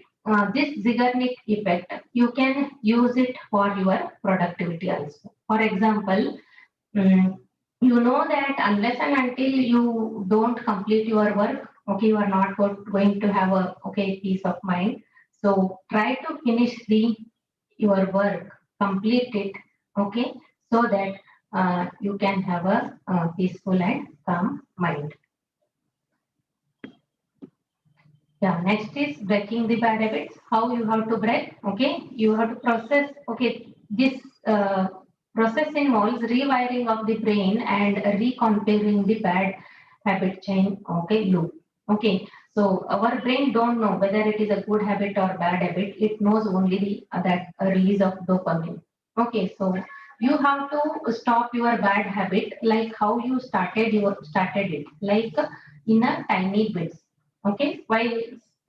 this Zeigarnik effect, you can use it for your productivity also. For example, mm, you know that unless and until you don't complete your work, you are not going to have a peace of mind. So try to finish the your work, complete it, okay, so that you can have a peaceful and calm mind. Yeah, next is breaking the bad habits. How you have to break? Okay, you have to process. Okay, this process involves rewiring of the brain and reconfiguring the bad habit chain. Okay, loop. Okay, so our brain don't know whether it is a good habit or bad habit. It knows only the that release of dopamine. Okay, so you have to stop your bad habit like how you started it, like in a tiny bits. Okay, while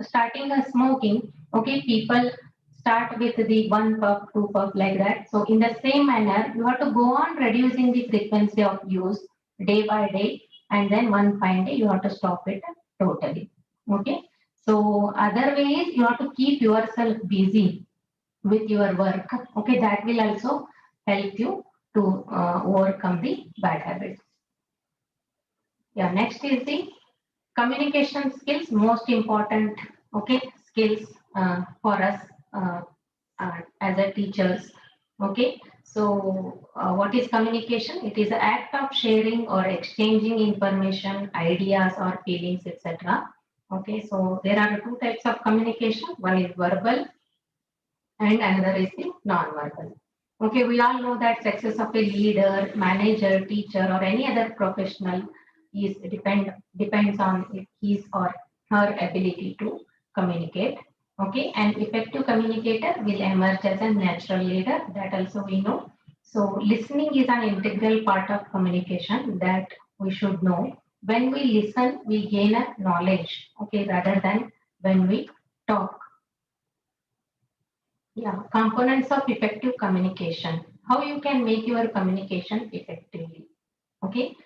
starting a smoking, people start with the 1 puff, 2 puff like that. So in the same manner, you have to go on reducing the frequency of use day by day, and then one fine day you have to stop it totally. Okay, so other ways you have to keep yourself busy with your work. Okay, that will also help you to overcome the bad habits. Yeah, next is the communication skills, most important skills for us as a teachers. Okay, so what is communication? It is the act of sharing or exchanging information, ideas or feelings, etc. Okay, so there are two types of communication. One is verbal and another is the non-verbal. Okay, we all know that success of a leader, manager, teacher, or any other professional is depends on his or her ability to communicate. Okay, an effective communicator will emerge as a natural leader. That also we know. So listening is an integral part of communication that we should know. When we listen, we gain a knowledge. Okay, rather than when we talk. Yeah, components of effective communication. How you can make your communication effectively. Okay,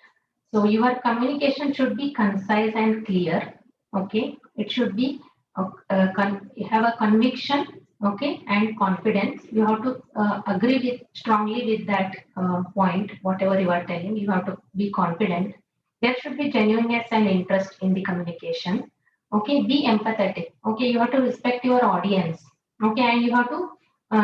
so your communication should be concise and clear. Okay, it should be have a conviction. okay, and confidence. You have to agree with strongly with that point, whatever you are telling. You have to be confident. There should be genuineness and interest in the communication. Okay, be empathetic. Okay, you have to respect your audience. Okay, and you have to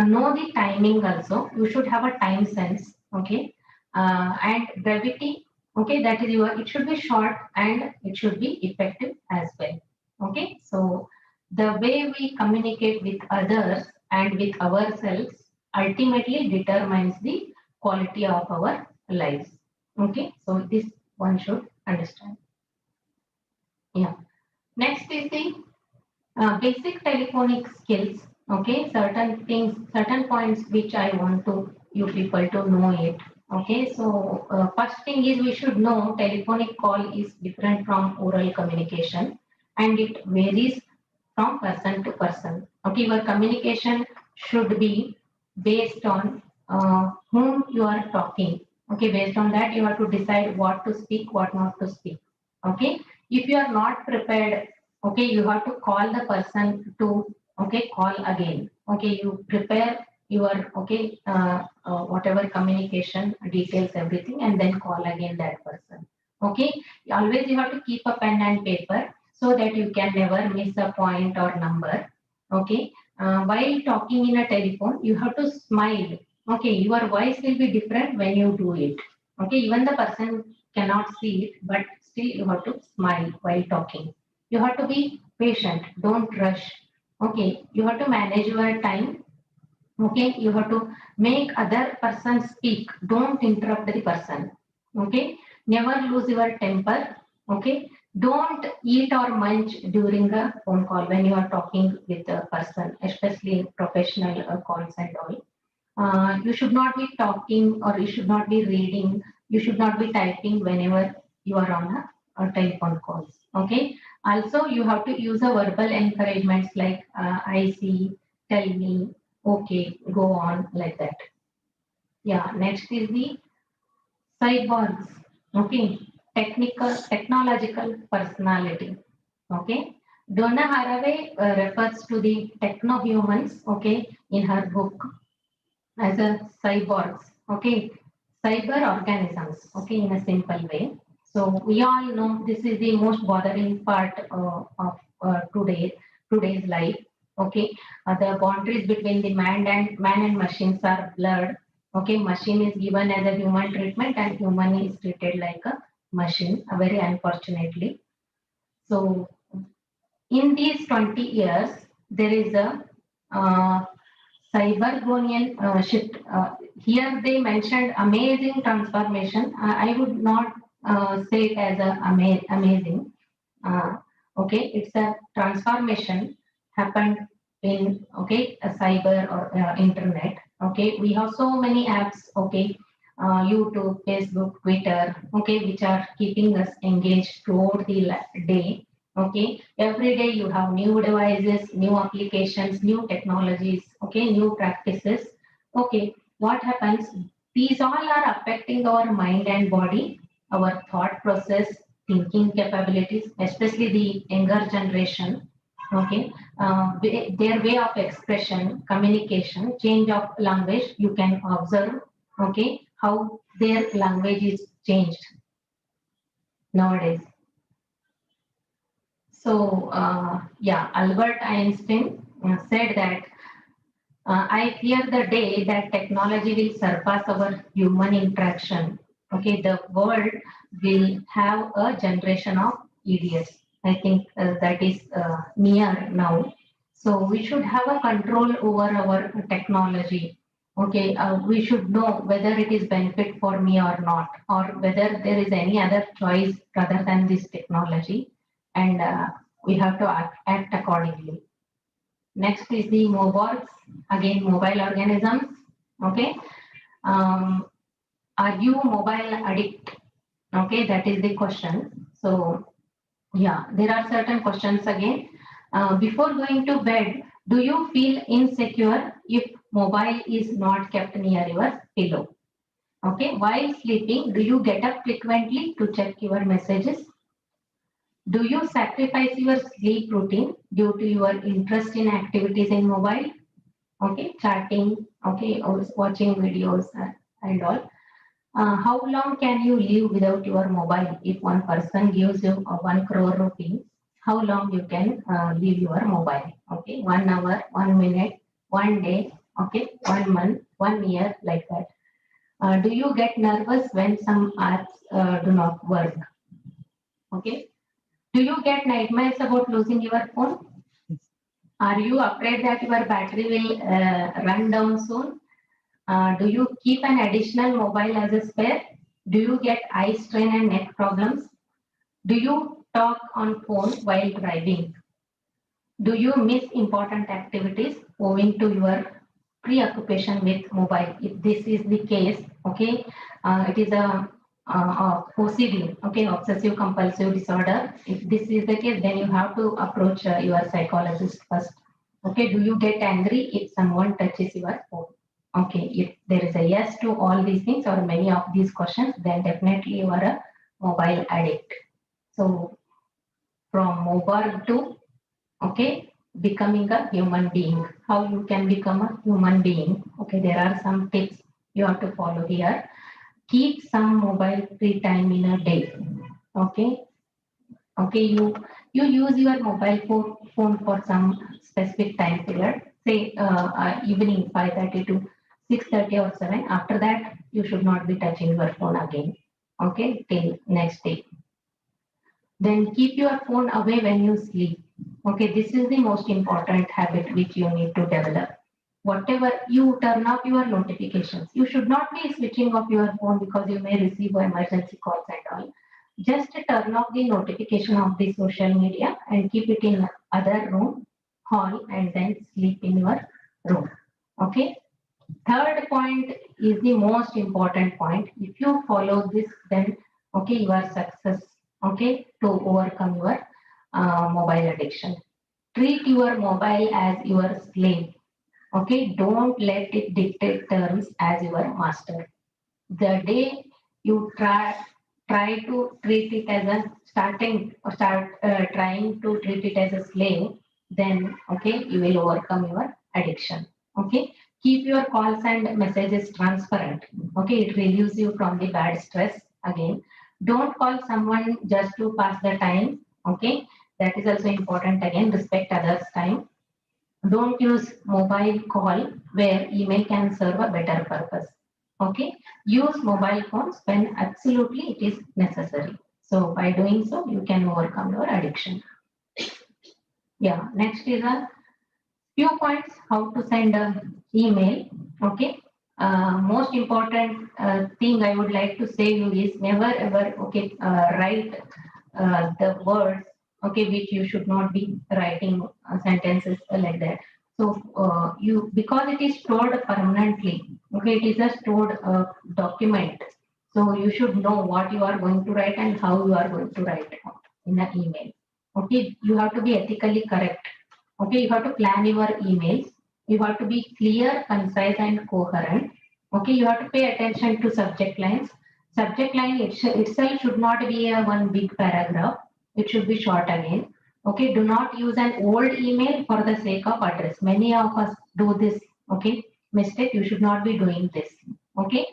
know the timing also. You should have a time sense. Okay, and brevity. Okay, that is your. It should be short and it should be effective as well. Okay, so the way we communicate with others and with ourselves ultimately determines the quality of our lives. Okay, so this one should understand. Yeah. Next is the basic telephonic skills. Okay, certain things, certain points which I want to you people to know it. Okay, so first thing is we should know telephonic call is different from oral communication and it varies from person to person. Okay, your communication should be based on whom you are talking. Okay, based on that, you have to decide what to speak, what not to speak. Okay, if you are not prepared, okay, you have to call the person to, okay, call again. Okay, you prepare your, okay, whatever communication details, everything, and then call again that person. Okay, always you have to keep a pen and paper so that you can never miss a point or number. Okay, while talking in a telephone, you have to smile. Okay, your voice will be different when you do it. Okay, even the person cannot see it, but still you have to smile while talking. You have to be patient, don't rush. Okay, you have to manage your time. Okay, you have to make other person speak, don't interrupt the person. Okay, never lose your temper. Okay, don't eat or munch during a phone call when you are talking with a person, especially in professional calls and all. You should not be talking or you should not be reading, you should not be typing whenever you are on a telephone calls. Okay, also you have to use a verbal encouragements like I see, tell me, okay, go on, like that. Yeah, next is the cyborgs. Okay, technological personality. Okay, Donna Haraway refers to the techno humans, okay, in her book as a cyborgs, okay, cyber organisms, okay, in a simple way. So we all know this is the most bothering part of today's life. Okay, the boundaries between the man and machines are blurred. Okay, machine is given as a human treatment and human is treated like a machine. Very unfortunately. So in these 20 years, there is a uh, Cybergonian shift. Here they mentioned amazing transformation. I would not say it as amazing. Uh, okay, it's a transformation happened in, okay, a cyber or internet. Okay, we have so many apps. Okay, YouTube, Facebook, Twitter. Okay, which are keeping us engaged throughout the day. Okay, every day you have new devices, new applications, new technologies, okay, new practices. Okay, what happens? These all are affecting our mind and body, our thought process, thinking capabilities, especially the younger generation. Okay, their way of expression, communication, change of language, you can observe, okay, how their language is changed nowadays. So, yeah, Albert Einstein said that I fear the day that technology will surpass our human interaction. Okay, the world will have a generation of idiots. I think that is near now. So we should have a control over our technology. Okay, we should know whether it is benefit for me or not, or whether there is any other choice rather than this technology, and we have to act accordingly. Next is the mobiles, again mobile organisms. Okay, um, are you mobile addict? Okay, that is the question. So yeah, there are certain questions again. Before going to bed, do you feel insecure if mobile is not kept near your pillow? Okay, while sleeping, do you get up frequently to check your messages? Do you sacrifice your sleep routine due to your interest in activities in mobile? okay, chatting, okay, or watching videos and all. How long can you live without your mobile? If one person gives you 1 crore rupees, how long you can leave your mobile? Okay, 1 hour, 1 minute, 1 day, okay, 1 month, 1 year, like that. Do you get nervous when some apps do not work? Okay. Do you get nightmares about losing your phone? Are you afraid that your battery will run down soon? Do you keep an additional mobile as a spare? Do you get eye strain and neck problems? Do you talk on phone while driving? Do you miss important activities owing to your preoccupation with mobile? If this is the case, okay, it is a OCD, okay, obsessive compulsive disorder. If this is the case, then you have to approach your psychologist first. Okay, do you get angry if someone touches your phone? Okay, if there is a yes to all these things or many of these questions, then definitely you are a mobile addict. So from mobile to, okay, becoming a human being. How you can become a human being? Okay, there are some tips you have to follow here. Keep some mobile free time in a day. Okay, okay, you use your mobile phone for some specific time period, say evening 5:30 to 6:30 or 7. After that, you should not be touching your phone again. Okay, till next day. Then keep your phone away when you sleep. Okay, this is the most important habit which you need to develop. Whatever you turn off your notifications, you should not be switching off your phone because you may receive emergency calls and all. Just turn off the notification of the social media and keep it in other room, hall, and then sleep in your room. Okay. Third point is the most important point. If you follow this, then okay, you are success. Okay, to overcome your mobile addiction. Treat your mobile as your slave. Okay, don't let it dictate terms as your master. The day you try to treat it as a starting or start trying to treat it as a slave, then okay, you will overcome your addiction. Okay, keep your calls and messages transparent. Okay, it relieves you from the bad stress. Again, don't call someone just to pass the time. Okay, that is also important. Again, respect others time. Don't use mobile call where email can serve a better purpose. Okay, use mobile phones when absolutely it is necessary. So by doing so, you can overcome your addiction. Yeah, next is a few points how to send an email. Okay, most important thing I would like to say you is never ever okay write the words okay which you should not be writing sentences like that. So you because it is stored permanently. Okay, it is a stored document. So you should know what you are going to write and how you are going to write in an email. Okay, you have to be ethically correct. Okay, you have to plan your emails. You have to be clear, concise, and coherent. Okay, you have to pay attention to subject lines. Subject line itself should not be a one big paragraph. It should be short again. Okay, do not use an old email for the sake of address. Many of us do this. Okay, mistake. You should not be doing this. Okay,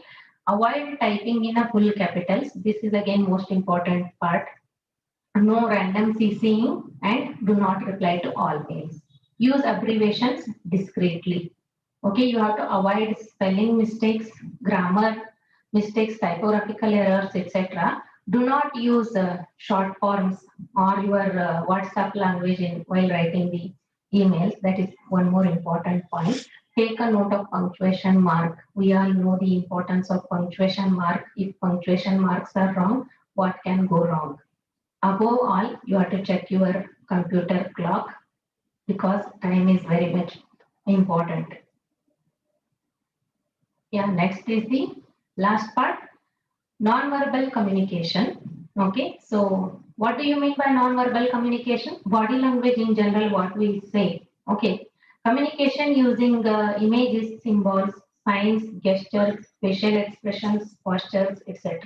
avoid typing in a full capitals. This is again most important part. No random CCing and do not reply to all mails. Use abbreviations discreetly. Okay, you have to avoid spelling mistakes, grammar mistakes, typographical errors, etc. Do not use short forms or your WhatsApp language while writing the emails. That is one more important point. Take a note of punctuation mark. We all know the importance of punctuation mark. If punctuation marks are wrong, what can go wrong? Above all, you have to check your computer clock because time is very much important. Yeah, next is the last part, non-verbal communication. Okay, so what do you mean by non-verbal communication? Body language in general, what we say. Okay, communication using images, symbols, signs, gestures, facial expressions, postures, etc.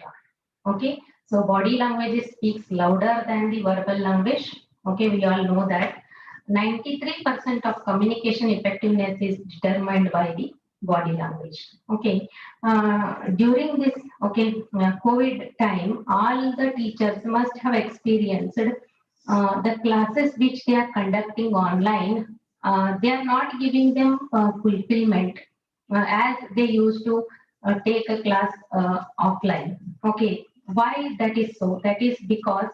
Okay, so body language speaks louder than the verbal language. Okay, we all know that 93% of communication effectiveness is determined by the body language. Okay, during this COVID time, all the teachers must have experienced the classes which they are conducting online. They are not giving them fulfillment as they used to take a class offline. Okay, why that is so? That is because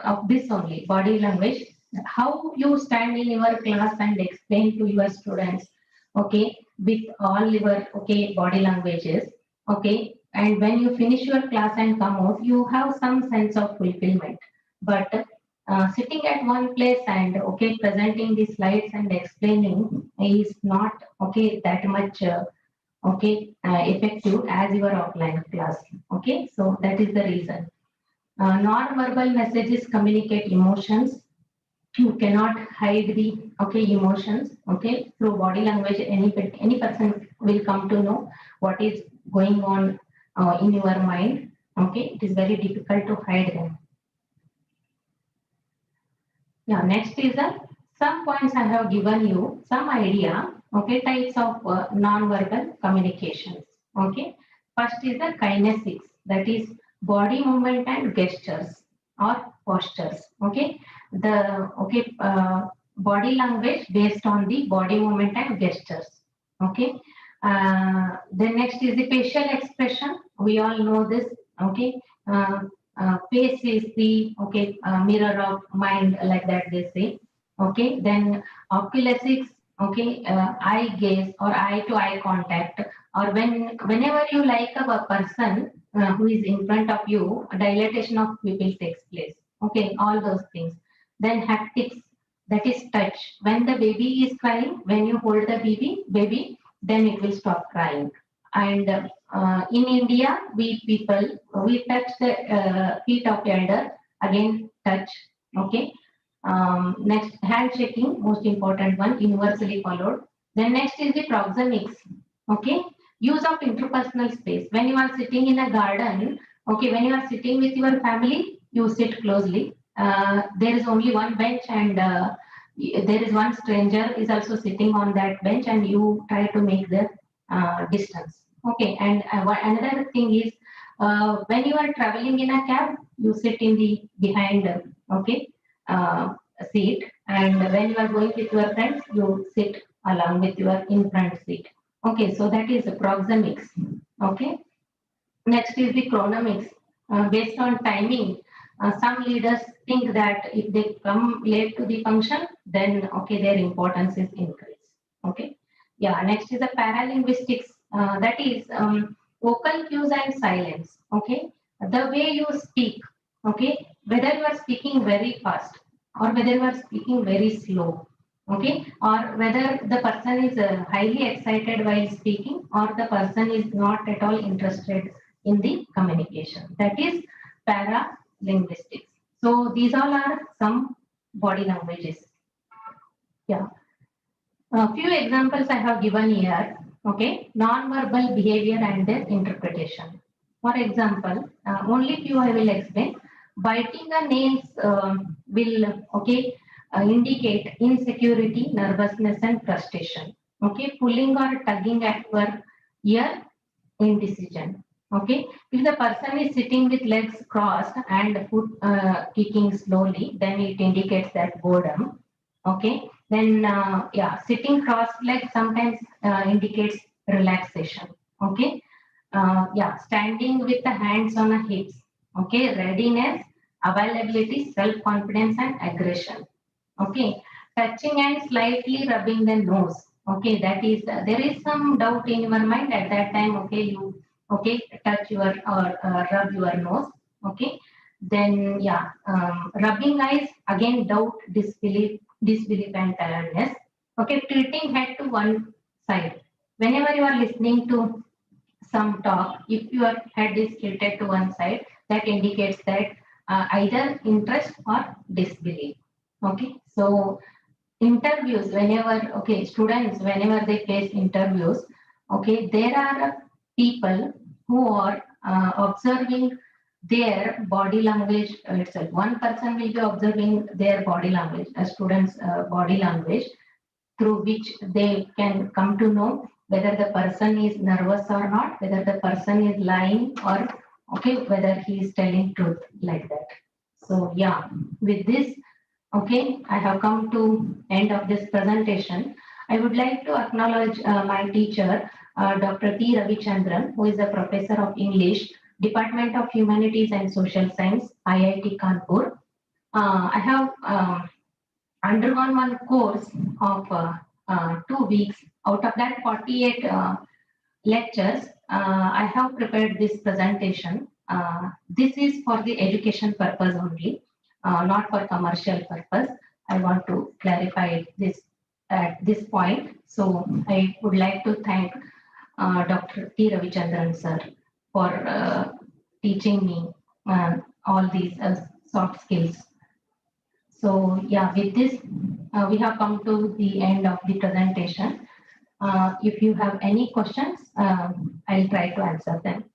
of this only body language. How you stand in your class and explain to your students, okay, with all your body languages, okay, and when you finish your class and come out, you have some sense of fulfillment. But sitting at one place and presenting the slides and explaining is not that much effective as your offline class. Okay, so that is the reason. Non-verbal messages communicate emotions. You cannot hide the emotions through body language. Any person will come to know what is going on in your mind. It is very difficult to hide them. Yeah, next is some points I have given you some idea types of non-verbal communications. First is the kinesics, that is body movement and gestures or postures. The body language based on the body movement and gestures. Then next is the facial expression. We all know this. Face is the mirror of mind, like that they say. Then oculesics, eye gaze or eye to eye contact, or whenever you like a person who is in front of you, a dilatation of pupil takes place. All those things. Then haptics, that is touch. When the baby is crying, when you hold the baby, then it will stop crying. And in India, we touch the feet of elder, again touch. Next, handshaking, most important one, universally followed. Then next is the proxemics. Use of interpersonal space. When you are sitting in a garden, when you are sitting with your family, you sit closely. There is only one bench, and there is one stranger is also sitting on that bench, and you try to make the distance. And another thing is when you are traveling in a cab, you sit in the behind seat, and when you are going with your friends, you sit along with your in front seat. So that is the proxemics. Next is the chronomics. Based on timing, some leaders think that if they come late to the function, then their importance is increased. Yeah, next is the paralinguistics. That is vocal cues and silence. The way you speak. Whether you are speaking very fast or whether you are speaking very slow. Or whether the person is highly excited while speaking, or the person is not at all interested in the communication. That is paralinguistics. So these all are some body languages. Yeah. A few examples I have given here. Non-verbal behavior and their interpretation. For example, only few I will explain. Biting the nails will indicate insecurity, nervousness, and frustration. Pulling or tugging at your ear, indecision. If the person is sitting with legs crossed and foot kicking slowly, then it indicates that boredom. Then sitting cross-legged sometimes indicates relaxation. Standing with the hands on the hips. Readiness, availability, self-confidence, and aggression. Touching and slightly rubbing the nose. That is there is some doubt in your mind at that time. You touch your or rub your nose. Then rubbing eyes, again doubt, disbelief and tiredness. Tilting head to one side. Whenever you are listening to some talk, if your head is tilted to one side, that indicates that either interest or disbelief. So interviews, whenever students, whenever they face interviews, there are people who are observing their body language itself. One person will be observing their body language, a student's body language, through which they can come to know whether the person is nervous or not, whether the person is lying or okay, whether he is telling truth, like that. So yeah, with this, okay, I have come to end of this presentation. I would like to acknowledge my teacher, Dr. T. Ravichandran, who is a professor of English, Department of Humanities and Social Science, IIT Kanpur. I have undergone one course of 2 weeks. Out of that 48 lectures, I have prepared this presentation. This is for the education purpose only, not for commercial purpose. I want to clarify this at this point. So I would like to thank Dr. T. Ravichandran sir for teaching me all these soft skills. So yeah, with this, we have come to the end of the presentation. If you have any questions, I'll try to answer them.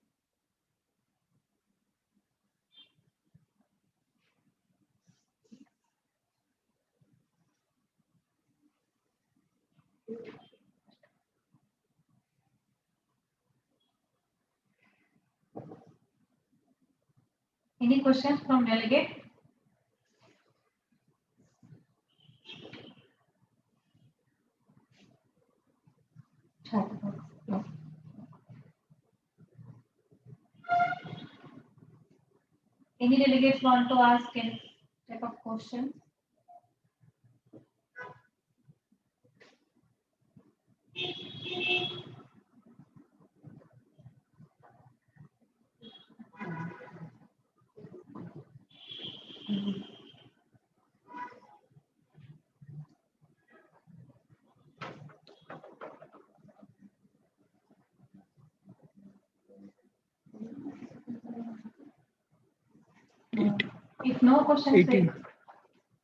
Any questions from delegate? No. Any delegates want to ask any type of question? If no questions,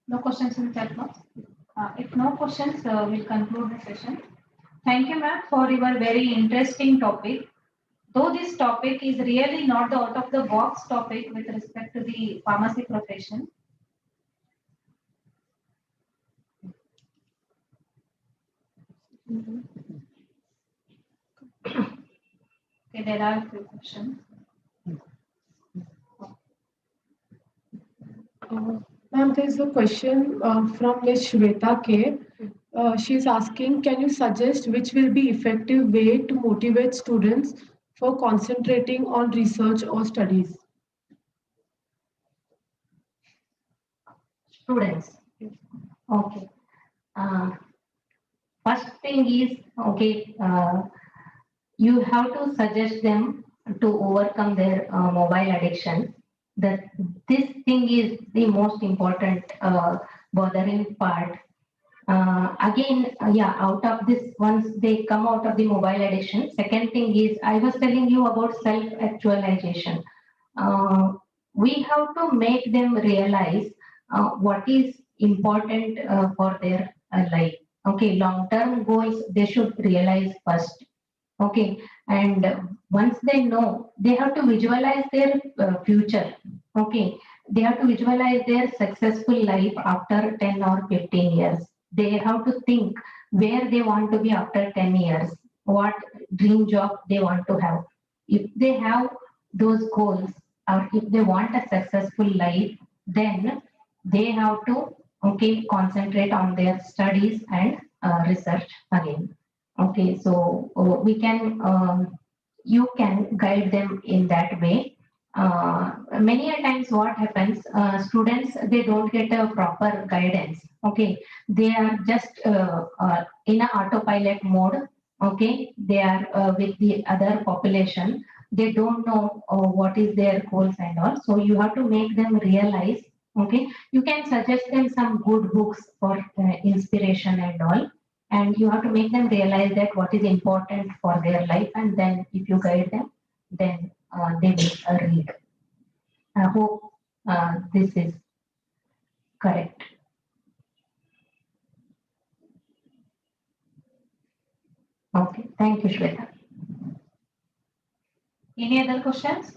no questions in chat box. If no questions, we'll conclude the session. Thank you, ma'am, for your very interesting topic. Though this topic is really not the out of the box topic with respect to the pharmacy profession. Okay, there are a few questions. Ma'am, there's a question from Ms. Shweta K. She's asking, can you suggest which will be effective way to motivate students for concentrating on research or studies? Students. Okay. First thing is, okay, you have to suggest them to overcome their mobile addiction. That this thing is the most important bothering part. Again, yeah, out of this, once they come out of the mobile addiction, second thing is, I was telling you about self-actualization. We have to make them realize what is important for their life. Okay, long-term goals, they should realize first. Okay, and once they know, they have to visualize their future. Okay, they have to visualize their successful life after 10 or 15 years. They have to think where they want to be after 10 years, what dream job they want to have. If they have those goals, or if they want a successful life, then they have to, okay, concentrate on their studies and research again. Okay, so we can, you can guide them in that way. Many a times what happens, students, they don't get a proper guidance. Okay, they are just in a autopilot mode. Okay, they are with the other population. They don't know what is their goals and all. So you have to make them realize. Okay, you can suggest them some good books for inspiration and all, and you have to make them realize that what is important for their life, and then if you guide them, then they will read. I hope this is correct. Okay, thank you, Shweta. Any other questions?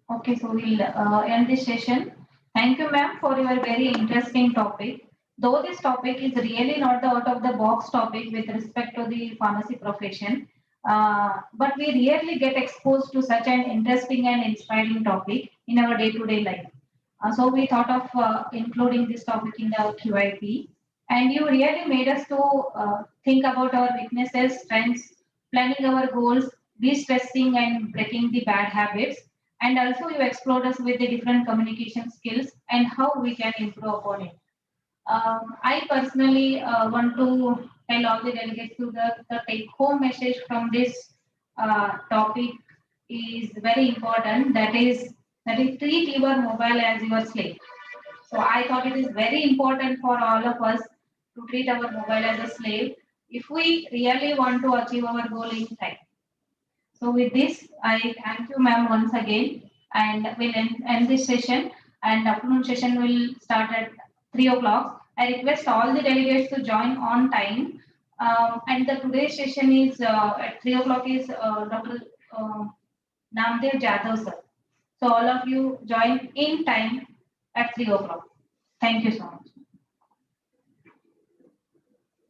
Okay, so we'll end this session. Thank you, ma'am, for your very interesting topic. Though this topic is really not the out of the box topic with respect to the pharmacy profession, but we rarely get exposed to such an interesting and inspiring topic in our day-to-day life. So we thought of including this topic in the QIP, and you really made us to think about our weaknesses, strengths, planning our goals, de-stressing and breaking the bad habits, and also you explored us with the different communication skills and how we can improve upon it. I personally want to tell all the delegates to the take-home message from this topic is very important. That is treat your mobile as your slave. So I thought it is very important for all of us to treat our mobile as a slave if we really want to achieve our goal in time. So with this, I thank you, ma'am, once again, and we'll end this session. And afternoon session will start at 3 o'clock. I request all the delegates to join on time. And the today's session is at 3 o'clock is Dr. Namdev Jadhav sir. So all of you join in time at 3 o'clock. Thank you so much.